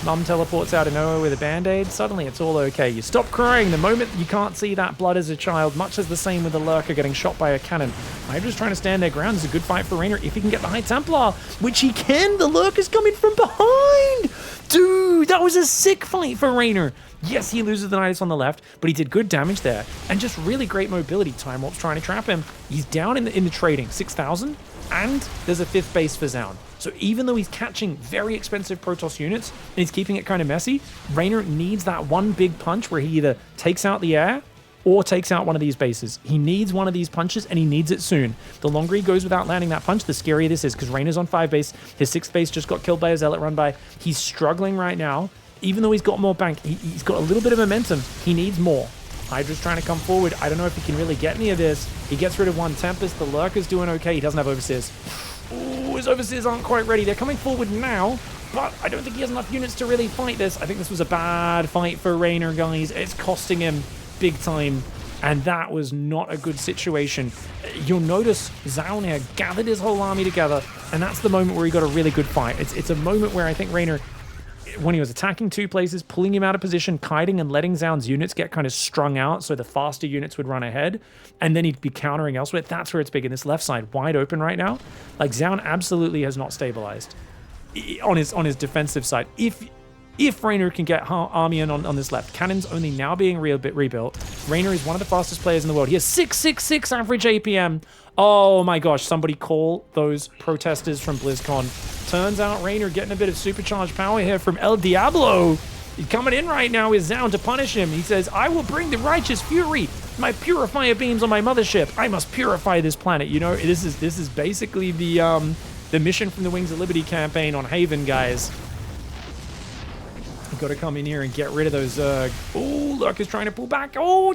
Mum teleports out of nowhere with a band-aid. Suddenly it's all okay. You stop crying the moment you can't see that blood as a child, much as the same with the Lurker getting shot by a cannon. Hydra's trying to stand their ground. It's a good fight for REYNOR if he can get the High Templar, which he can. The Lurker's coming from behind. Dude, that was a sick fight for REYNOR. Yes, he loses the Nidus on the left, but he did good damage there. And just really great mobility. Time Warp's trying to trap him. He's down in the trading, 6,000. And there's a 5th base for ZOUN. So even though he's catching very expensive Protoss units and he's keeping it kind of messy, REYNOR needs that one big punch where he either takes out the air or takes out one of these bases. He needs one of these punches, and he needs it soon. The longer he goes without landing that punch, the scarier this is, because REYNOR's on 5 base. His 6th base just got killed by a Zealot run by. He's struggling right now. Even though he's got more bank, he's got a little bit of momentum. He needs more. Hydra's trying to come forward. I don't know if he can really get any of this. He gets rid of one Tempest. The Lurker's doing okay. He doesn't have Overseers. Ooh, his Overseers aren't quite ready. They're coming forward now, but I don't think he has enough units to really fight this. I think this was a bad fight for REYNOR, guys. It's costing him big time, and that was not a good situation. You'll notice ZOUN here gathered his whole army together, and that's the moment where he got a really good fight. It's a moment where I think REYNOR, when he was attacking two places, pulling him out of position, kiting and letting ZOUN's units get kind of strung out so the faster units would run ahead, and then he'd be countering elsewhere. That's where it's big. In this left side, wide open right now. Like, ZOUN absolutely has not stabilized on his defensive side. If REYNOR can get army in on this left, cannons only now being rebuilt. REYNOR is one of the fastest players in the world. He has 666 average APM. Oh my gosh, somebody call those protesters from BlizzCon. Turns out REYNOR getting a bit of supercharged power here from El Diablo. He's coming in right now with ZOUN to punish him. He says, I will bring the righteous fury, my purifier beams on my mothership. I must purify this planet. You know, this is basically the mission from the Wings of Liberty campaign on Haven, guys. You've got to come in here and get rid of those. Oh, Lurker's trying to pull back. Oh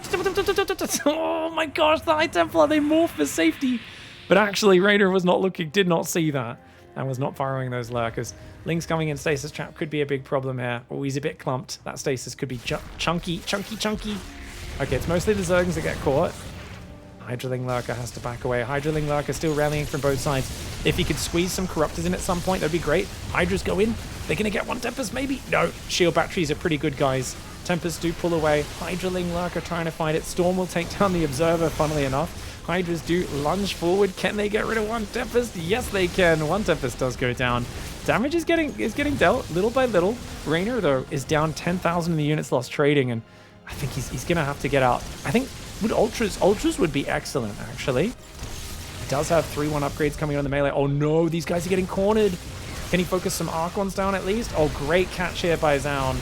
my gosh, the High Templar, they morph for safety. But actually, REYNOR was not looking, did not see that, and was not firing those Lurkers. Link's coming in, stasis trap could be a big problem here. Oh, he's a bit clumped. That stasis could be chunky. Okay, it's mostly the Zerglings that get caught. Hydraling Lurker has to back away. Hydraling Lurker still rallying from both sides. If he could squeeze some Corruptors in at some point, that'd be great. Hydras go in. They're going to get one Tempest, maybe? No. Shield batteries are pretty good, guys. Tempests do pull away. Hydraling Lurker trying to fight it. Storm will take down the Observer, funnily enough. Hydras do lunge forward. Can they get rid of one Tempest? Yes, they can. One Tempest does go down. Damage is getting dealt little by little. REYNOR, though, is down 10,000 in the units lost trading, and I think he's going to have to get out. I think would Ultras would be excellent, actually. He does have 3-1 upgrades coming on the melee. Oh no, these guys are getting cornered. Can he focus some Archons down at least? Oh, great catch here by ZOUN.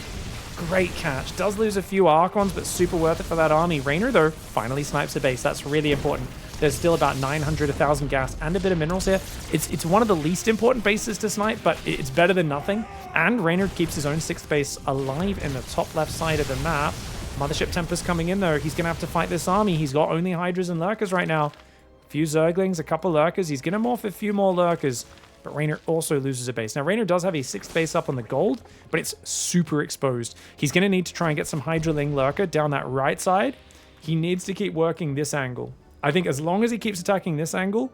Great catch. Does lose a few Archons, but super worth it for that army. REYNOR, though, finally snipes a base. That's really important. There's still about 900, 1,000 gas, and a bit of minerals here. It's one of the least important bases to snipe, but it's better than nothing. And REYNOR keeps his own 6th base alive in the top left side of the map. Mothership Tempest coming in, though. He's going to have to fight this army. He's got only Hydras and Lurkers right now. A few Zerglings, a couple Lurkers. He's going to morph a few more Lurkers. But REYNOR also loses a base. Now, REYNOR does have a 6th base up on the gold, but it's super exposed. He's going to need to try and get some Hydraling Lurker down that right side. He needs to keep working this angle. I think as long as he keeps attacking this angle,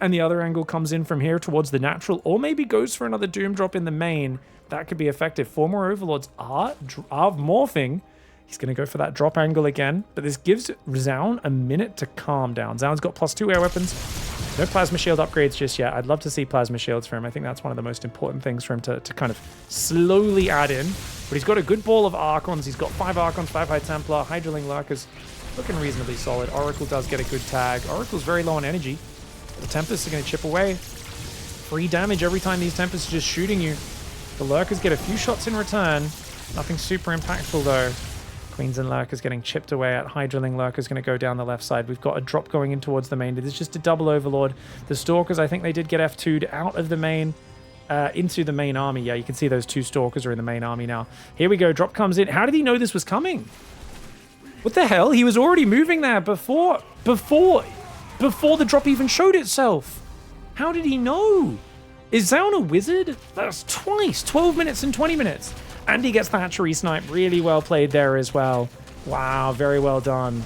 and the other angle comes in from here towards the natural, or maybe goes for another Doom drop in the main, that could be effective. 4 more Overlords are morphing. He's going to go for that drop angle again, but this gives ZOUN a minute to calm down. ZOUN's got +2 air weapons. No plasma shield upgrades just yet. I'd love to see plasma shields for him. I think that's one of the most important things for him to kind of slowly add in. But he's got a good ball of Archons. He's got 5 Archons, 5 High Templar, Hydraling Lurkers. Looking reasonably solid. Oracle does get a good tag. Oracle's very low on energy. The Tempests are going to chip away. Free damage every time these Tempests are just shooting you. The Lurkers get a few shots in return. Nothing super impactful, though. Queens and Lurkers getting chipped away at. Hydraling Lurkers going to go down the left side. We've got a drop going in towards the main. There's just a double Overlord. The Stalkers, I think they did get F2'd out of the main, into the main army. Yeah, you can see those 2 Stalkers are in the main army now. Here we go. Drop comes in. How did he know this was coming? What the hell? He was already moving there before the drop even showed itself. How did he know? Is ZOUN a wizard? That's twice. 12 minutes and 20 minutes. And he gets the hatchery snipe. Really well played there as well. Wow, very well done.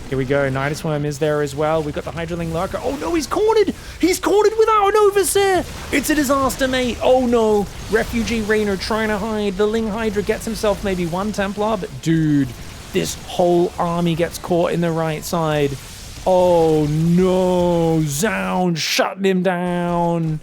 Here we go. Nidus Worm is there as well. We've got the Hydraling Lurker. Oh no, he's cornered. He's cornered without an Overseer. It's a disaster, mate. Oh no. Refugee REYNOR trying to hide. The Ling Hydra gets himself maybe 1 Templar, but dude, this whole army gets caught in the right side. Oh no. ZOUN shutting him down.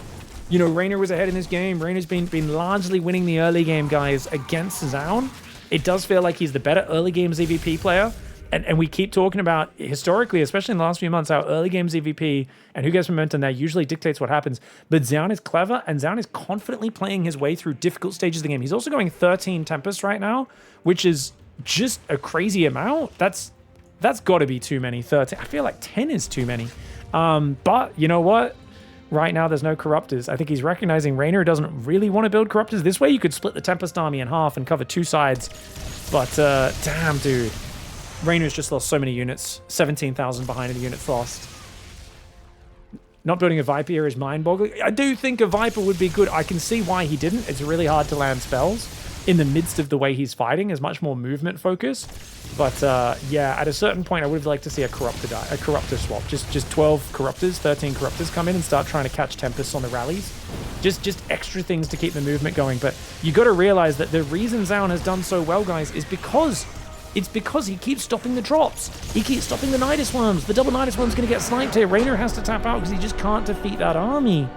You know, REYNOR was ahead in this game. REYNOR's been largely winning the early game, guys, against ZOUN. It does feel like he's the better early game ZVP player. And we keep talking about, historically, especially in the last few months, how early game ZVP and who gets momentum there usually dictates what happens. But ZOUN is clever, and ZOUN is confidently playing his way through difficult stages of the game. He's also going 13 Tempest right now, which is just a crazy amount. That's got to be too many. 13. I feel like 10 is too many. But you know what? Right now, there's no Corruptors. I think he's recognizing REYNOR doesn't really want to build Corruptors. This way, you could split the Tempest army in half and cover 2 sides. But, damn, dude. Reynor's just lost so many units. 17,000 behind in units lost. Not building a Viper here is mind-boggling. I do think a Viper would be good. I can see why he didn't. It's really hard to land spells in the midst of the way he's fighting. Is much more movement focused. But yeah, at a certain point, I would have liked to see a corruptor swap. Just 12 corruptors, 13 corruptors come in and start trying to catch Tempests on the rallies. Just extra things to keep the movement going. But you got to realize that the reason ZOUN has done so well, guys, is because he keeps stopping the drops. He keeps stopping the Nidus Worms. The double Nidus Worm's going to get sniped here. REYNOR has to tap out because he just can't defeat that army.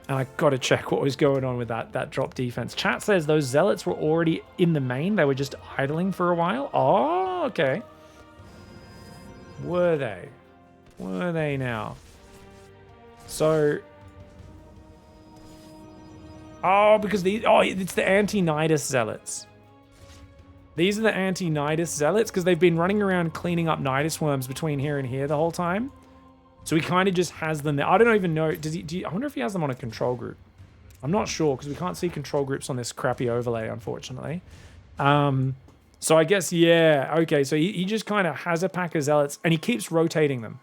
And I got to check what was going on with that drop defense. Chat says those zealots were already in the main. They were just idling for a while. Oh, okay. Were they? Were they now? So... Oh, because these... Oh, it's the anti-Nidus zealots. These are the anti-Nidus zealots because they've been running around cleaning up Nidus Worms between here and here the whole time. So he kind of just has them there. I don't even know. I wonder if he has them on a control group. I'm not sure because we can't see control groups on this crappy overlay, unfortunately. So I guess, yeah. Okay, so he just kind of has a pack of zealots and he keeps rotating them.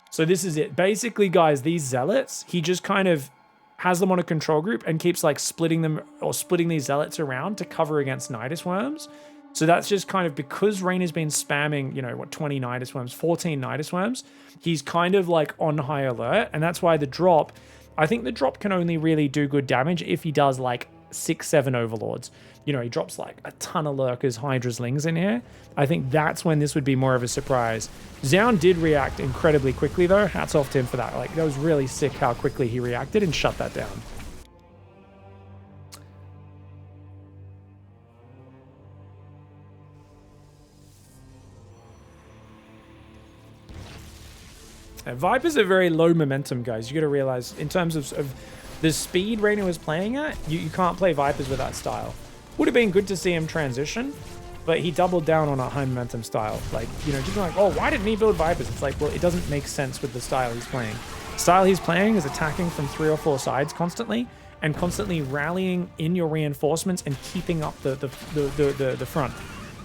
So this is it. Basically, guys, these zealots, he just kind of has them on a control group and keeps like splitting them or splitting these zealots around to cover against Nidus Worms. So that's just kind of because REYNOR's been spamming, you know, what, 20 Nidus Worms, 14 Nidus Worms. He's kind of like on high alert. And that's why the drop, I think the drop can only really do good damage if he does like 6, 7 Overlords. You know, he drops like a ton of Lurkers, Hydras, Lings in here. I think that's when this would be more of a surprise. ZOUN did react incredibly quickly though. Hats off to him for that. Like, that was really sick how quickly he reacted and shut that down. Vipers are very low momentum, guys. You got to realize, in terms of the speed REYNOR was playing at, you can't play Vipers with that style. Would have been good to see him transition, but he doubled down on a high momentum style. Like, you know, just like, oh, why didn't he build Vipers? It's like, well, it doesn't make sense with the style he's playing. The style he's playing is attacking from 3 or 4 sides constantly, and constantly rallying in your reinforcements and keeping up the front.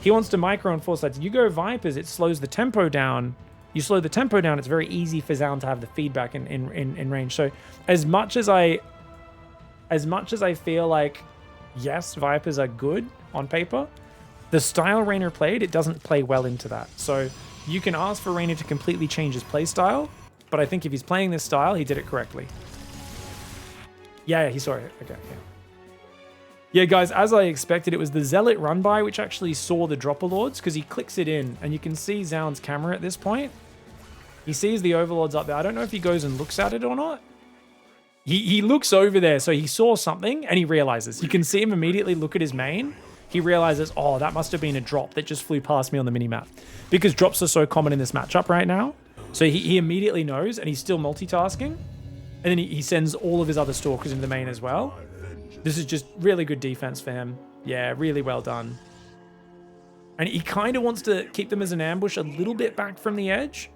He wants to micro on 4 sides. You go Vipers, it slows the tempo down. You slow the tempo down, it's very easy for ZOUN to have the feedback in range. So as much as I feel like, yes, Vipers are good on paper, the style REYNOR played, it doesn't play well into that. So you can ask for REYNOR to completely change his play style, but I think if he's playing this style, he did it correctly. Yeah, he saw it. Okay, yeah. Yeah, guys, as I expected, it was the Zealot run by which actually saw the Dropper Lords, because he clicks it in, and you can see ZOUN's camera at this point. He sees the Overlords up there. I don't know if he goes and looks at it or not. He looks over there, so he saw something, and he realizes. You can see him immediately look at his main. He realizes, oh, that must have been a drop that just flew past me on the minimap. Because drops are so common in this matchup right now. So he immediately knows, and he's still multitasking. And then he sends all of his other Stalkers into the main as well. This is just really good defense for him. Yeah, really well done. And he kind of wants to keep them as an ambush a little bit back from the edge.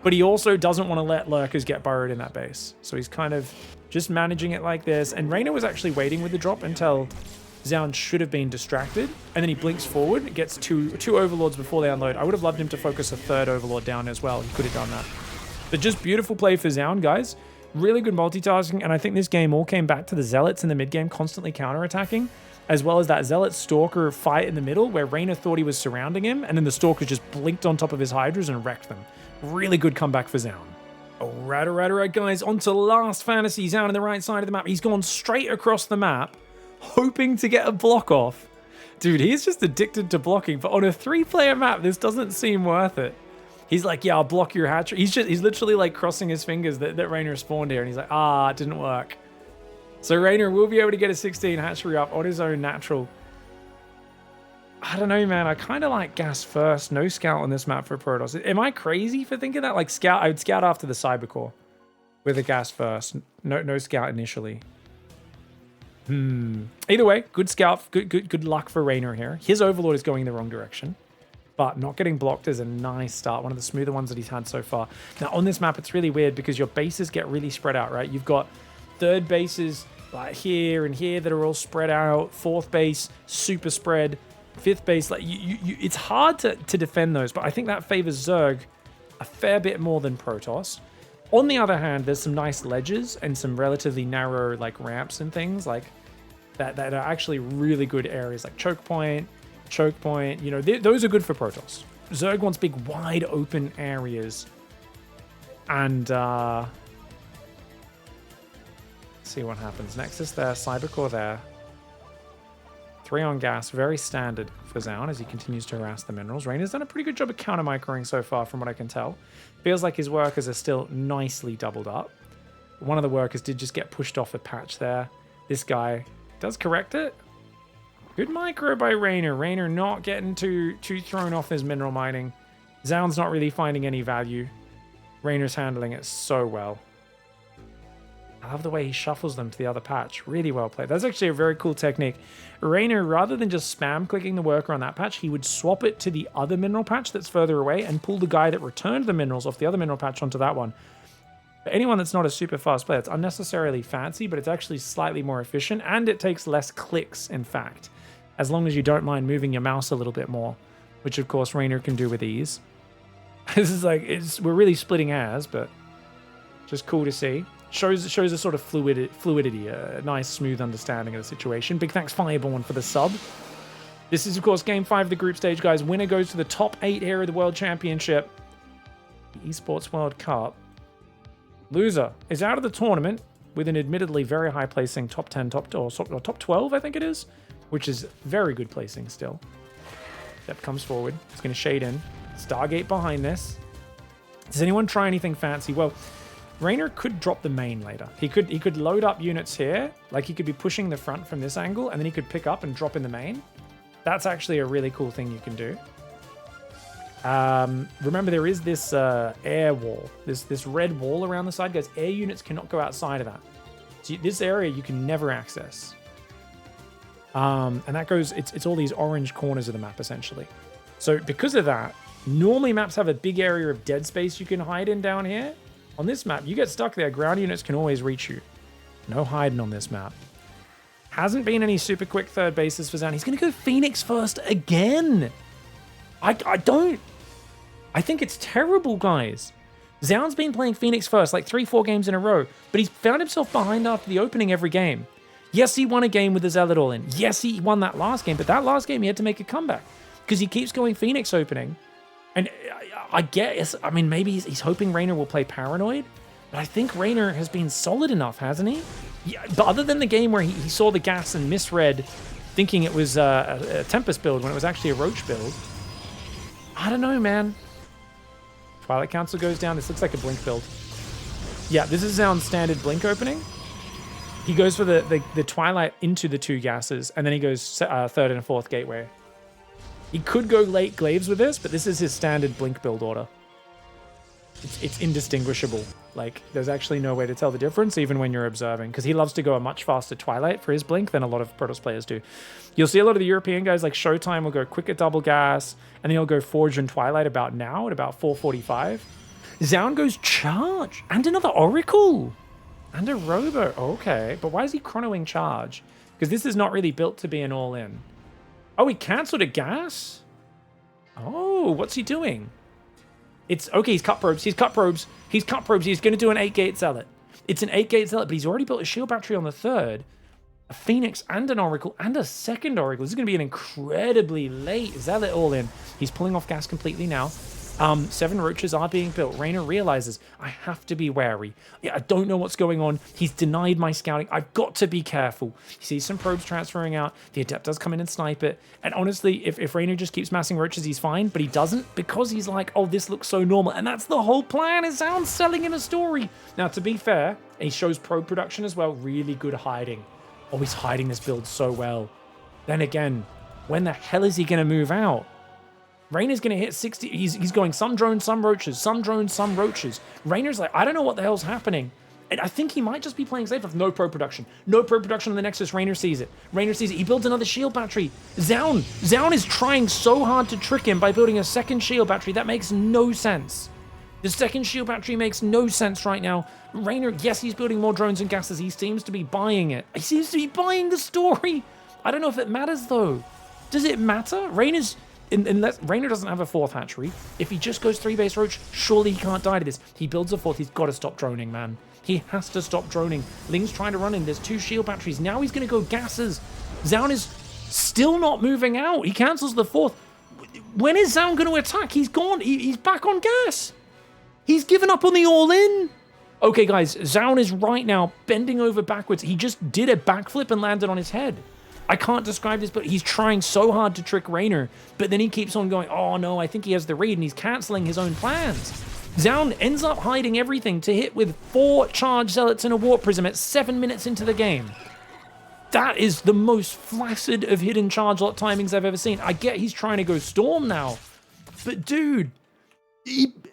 But he also doesn't want to let Lurkers get burrowed in that base. So he's kind of just managing it like this. And REYNOR was actually waiting with the drop until ZOUN should have been distracted. And then he blinks forward, gets two Overlords before they unload. I would have loved him to focus a 3rd Overlord down as well. He could have done that. But just beautiful play for ZOUN, guys. Really good multitasking. And I think this game all came back to the Zealots in the mid-game constantly counterattacking, as well as that Zealot Stalker fight in the middle where REYNOR thought he was surrounding him. And then the Stalker just blinked on top of his Hydras and wrecked them. Really good comeback for ZOUN. All right, guys. On to Last Fantasy. ZOUN on the right side of the map. He's gone straight across the map, hoping to get a block off. Dude, he's just addicted to blocking. But on a 3-player map, this doesn't seem worth it. He's like, yeah, I'll block your hatchery. He's literally like crossing his fingers that REYNOR spawned here. And he's like, it didn't work. So REYNOR will be able to get a 16 hatchery up on his own natural. I don't know, man. I kind of like gas first. No scout on this map for Protoss. Am I crazy for thinking that? Like scout, I would scout after the Cybercore with a gas first. No scout initially. Either way, good scout. Good luck for REYNOR here. His Overlord is going in the wrong direction, but not getting blocked is a nice start. One of the smoother ones that he's had so far. Now on this map, it's really weird because your bases get really spread out, right? You've got 3rd bases like here and here that are all spread out. 4th base, super spread. 5th base, like it's hard to defend those, but I think that favors Zerg a fair bit more than Protoss. On the other hand, there's some nice ledges and some relatively narrow like ramps and things like that are actually really good areas, like choke point. You know, those are good for Protoss. Zerg wants big, wide open areas, and see what happens. Nexus there, Cybercore there. 3 on gas, very standard for ZOUN as he continues to harass the minerals. Reynor's done a pretty good job of counter-microing so far from what I can tell. Feels like his workers are still nicely doubled up. One of the workers did just get pushed off a patch there. This guy does correct it. Good micro by Reynor. Reynor not getting too thrown off his mineral mining. ZOUN's not really finding any value. Reynor's handling it so well. I love the way he shuffles them to the other patch. Really well played. That's actually a very cool technique. Reynor, rather than just spam clicking the worker on that patch, he would swap it to the other mineral patch that's further away and pull the guy that returned the minerals off the other mineral patch onto that one. For anyone that's not a super fast player, it's unnecessarily fancy, but it's actually slightly more efficient, and it takes less clicks, in fact, as long as you don't mind moving your mouse a little bit more, which of course Reynor can do with ease. This is like, we're really splitting hairs, but just cool to see. Shows a sort of fluidity, a nice, smooth understanding of the situation. Big thanks, Fireborn, for the sub. This is, of course, Game 5 of the group stage, guys. Winner goes to the top 8 here of the World Championship, the Esports World Cup. Loser is out of the tournament with an admittedly very high placing, top 10, or top 12, I think it is, which is very good placing still. Step comes forward. He's going to shade in. Stargate behind this. Does anyone try anything fancy? Well, Reynor could drop the main later. He could load up units here, like he could be pushing the front from this angle, and then he could pick up and drop in the main. That's actually a really cool thing you can do. Remember, there is this air wall, this red wall around the side, guys. Air units cannot go outside of that. So this area you can never access. And that goes, it's all these orange corners of the map, essentially. So because of that, normally maps have a big area of dead space you can hide in down here. On this map, you get stuck there, ground units can always reach you. No hiding on this map. Hasn't been any super quick third bases for ZOUN. He's going to go Phoenix first again. I think it's terrible, guys. ZOUN's been playing Phoenix first like 3-4 games in a row, but he's found himself behind after the opening every game. Yes, he won a game with the Zealot all in. Yes, he won that last game, but that last game he had to make a comeback because he keeps going Phoenix opening. And I guess, I mean, maybe he's hoping Reynor will play Paranoid, but I think Reynor has been solid enough, hasn't he? Yeah, but other than the game where he saw the gas and misread, thinking it was a Tempest build when it was actually a Roach build, I don't know, man. Twilight Council goes down. This looks like a Blink build. Yeah, this is ZOUN's standard Blink opening. He goes for the Twilight into the 2 gases, and then he goes 3rd and 4th gateway. He could go late Glaives with this, but this is his standard Blink build order. It's indistinguishable. Like, there's actually no way to tell the difference, even when you're observing, because he loves to go a much faster Twilight for his Blink than a lot of Protoss players do. You'll see a lot of the European guys, like Showtime, will go quicker double gas, and then he'll go Forge and Twilight about now, at about 4:45. ZOUN goes Charge, and another Oracle, and a Robo. Okay, but why is he chronoing Charge? Because this is not really built to be an all-in. Oh, he cancelled a gas? Oh, what's he doing? It's okay, he's cut probes. He's cut probes. He's cut probes. He's going to do an 8-gate Zealot. It's an 8-gate Zealot, but he's already built a shield battery on the 3rd, a Phoenix and an Oracle and a second Oracle. This is going to be an incredibly late Zealot all in. He's pulling off gas completely now. 7 roaches are being built. Reynor realizes, I have to be wary. Yeah, I don't know what's going on. He's denied my scouting. I've got to be careful. He sees some probes transferring out. The Adept does come in and snipe it. And honestly, if Reynor just keeps massing roaches, he's fine. But he doesn't because he's like, oh, this looks so normal. And that's the whole plan. It sounds selling in a story. Now, to be fair, he shows probe production as well. Really good hiding. Oh, he's hiding this build so well. Then again, when the hell is he going to move out? Reynor's going to hit 60. He's going some drones, some roaches, some drones, some roaches. Reynor's like, I don't know what the hell's happening. And I think he might just be playing safe with no pro production. No pro production on the Nexus. Reynor sees it. Reynor sees it. He builds another shield battery. ZOUN is trying so hard to trick him by building a second shield battery. That makes no sense. The second shield battery makes no sense right now. Reynor, yes, he's building more drones and gases. He seems to be buying it. He seems to be buying the story. I don't know if it matters, though. Does it matter? Unless REYNOR doesn't have a 4th hatchery, if he just goes 3-base roach, surely he can't die to this. He builds a 4th. He's got to stop droning, man. He has to stop droning. Ling's trying to run in. There's 2 shield batteries. Now he's going to go gases. ZOUN is still not moving out. He cancels the 4th. When is ZOUN going to attack? He's gone. He's back on gas. He's given up on the all-in. Okay, guys, ZOUN is right now bending over backwards. He just did a backflip and landed on his head. I can't describe this, but he's trying so hard to trick REYNOR, but then he keeps on going, oh no, I think he has the read, and he's canceling his own plans. ZOUN ends up hiding everything to hit with 4 charge zealots and a warp prism at 7 minutes into the game. That is the most flaccid of hidden charge lot timings I've ever seen. I get he's trying to go Storm now, but dude,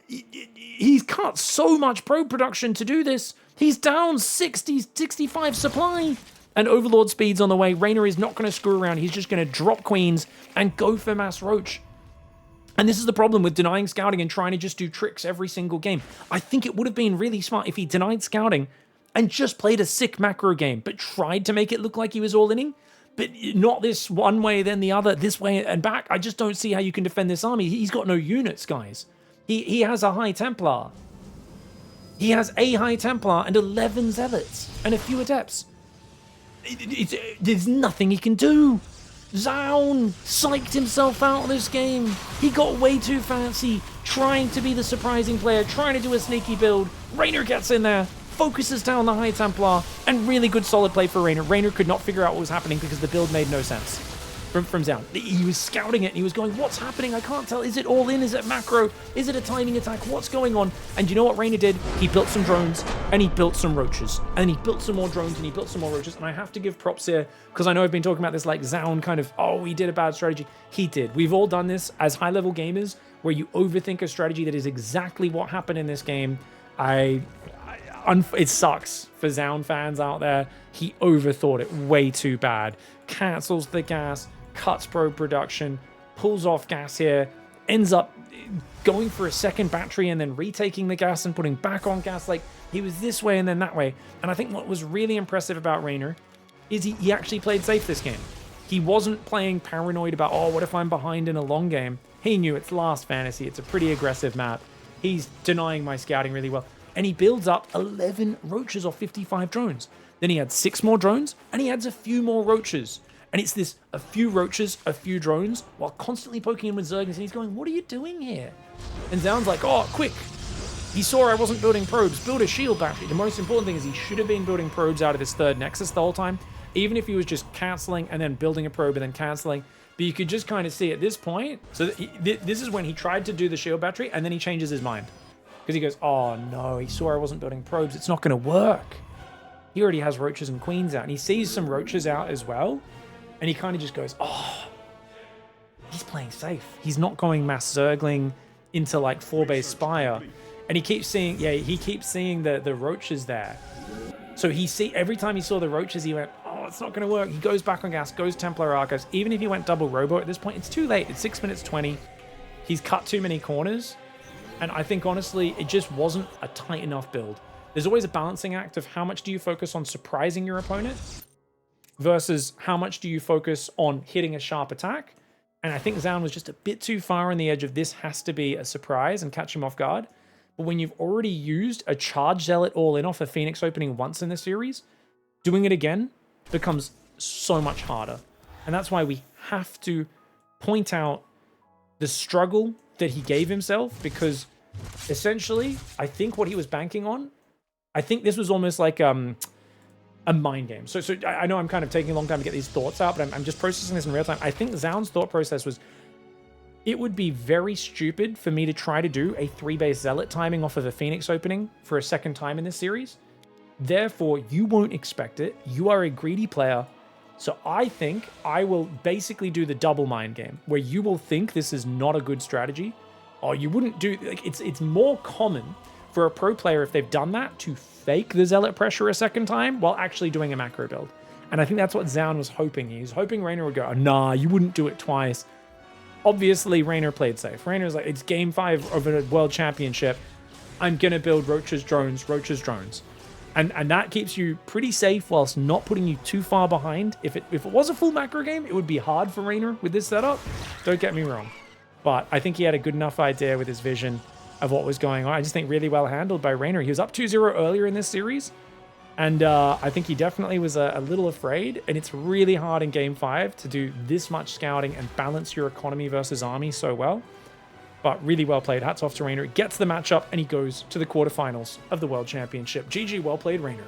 he's cut so much probe production to do this. He's down 60, 65 supply. And Overlord speed's on the way. REYNOR is not going to screw around. He's just going to drop queens and go for mass roach. And this is the problem with denying scouting and trying to just do tricks every single game. I think it would have been really smart if he denied scouting and just played a sick macro game, but tried to make it look like he was all-inning. But not this one way, then the other, this way and back. I just don't see how you can defend this army. He's got no units, guys. He has a High Templar. He has a High Templar and 11 Zealots and a few Adepts. There's nothing he can do. ZOUN psyched himself out of this game. He got way too fancy, trying to be the surprising player, trying to do a sneaky build. REYNOR gets in there, focuses down the High Templar, and really good solid play for REYNOR. REYNOR could not figure out what was happening because the build made no sense from ZOUN. He was scouting it and he was going, what's happening? I can't tell. Is it all in? Is it macro? Is it a timing attack? What's going on? And you know what REYNOR did? He built some drones and he built some roaches. And he built some more drones and he built some more roaches. And I have to give props here because I know I've been talking about this like ZOUN kind of, oh, he did a bad strategy. He did. We've all done this as high-level gamers where you overthink a strategy. That is exactly what happened in this game. It sucks for ZOUN fans out there. He overthought it way too bad. Cancels the gas, cuts probe production, pulls off gas here, ends up going for a second battery and then retaking the gas and putting back on gas. Like, he was this way and then that way. And I think what was really impressive about REYNOR is he actually played safe this game. He wasn't playing paranoid about, oh, what if I'm behind in a long game? He knew it's Last Fantasy. It's a pretty aggressive map. He's denying my scouting really well. And he builds up 11 roaches off 55 drones. Then he had 6 more drones, and he adds a few more roaches. And it's this, a few roaches, a few drones, while constantly poking him with Zerglings, and he's going, what are you doing here? And ZOUN's like, oh, quick. He saw I wasn't building probes. Build a shield battery. The most important thing is he should have been building probes out of his 3rd Nexus the whole time, even if he was just canceling and then building a probe and then canceling. But you could just kind of see at this point, so this is when he tried to do the shield battery, and then he changes his mind. Because he goes, oh no, he saw I wasn't building probes. It's not going to work. He already has roaches and queens out. And he sees some roaches out as well. And he kind of just goes, oh, he's playing safe. He's not going mass Zergling into like 4-base Spire. And he keeps seeing, he keeps seeing the roaches there. So every time he saw the roaches, he went, oh, it's not going to work. He goes back on gas, goes Templar Archives. Even if he went double Robo at this point, it's too late. It's 6 minutes 20. He's cut too many corners. And I think, honestly, it just wasn't a tight enough build. There's always a balancing act of how much do you focus on surprising your opponent versus how much do you focus on hitting a sharp attack. And I think ZOUN was just a bit too far on the edge of this has to be a surprise and catch him off guard. But when you've already used a Charge Zealot all-in off a Phoenix opening once in the series, doing it again becomes so much harder. And that's why we have to point out the struggle that he gave himself, because essentially, I think what he was banking on, I think this was almost like a mind game. So I know I'm kind of taking a long time to get these thoughts out, but I'm just processing this in real time. I think ZOUN's thought process was, it would be very stupid for me to try to do a 3-base Zealot timing off of a Phoenix opening for a second time in this series. Therefore, you won't expect it. You are a greedy player. So I think I will basically do the double mind game, where you will think this is not a good strategy, or you wouldn't do, like, it's more common for a pro player, if they've done that, to fake the Zealot pressure a second time while actually doing a macro build. And I think that's what ZOUN was hoping. He was hoping REYNOR would go, oh, nah, you wouldn't do it twice. Obviously, REYNOR played safe. REYNOR's like, it's game 5 of a world championship. I'm going to build roaches, drones, roaches, drones. And that keeps you pretty safe whilst not putting you too far behind. If it was a full macro game, it would be hard for REYNOR with this setup. Don't get me wrong. But I think he had a good enough idea with his vision of what was going on. I just think really well handled by REYNOR. He was up 2-0 earlier in this series. And I think he definitely was a little afraid. And it's really hard in Game 5 to do this much scouting and balance your economy versus army so well. But really well played. Hats off to REYNOR. He gets the matchup and he goes to the quarterfinals of the World Championship. GG, well played, REYNOR.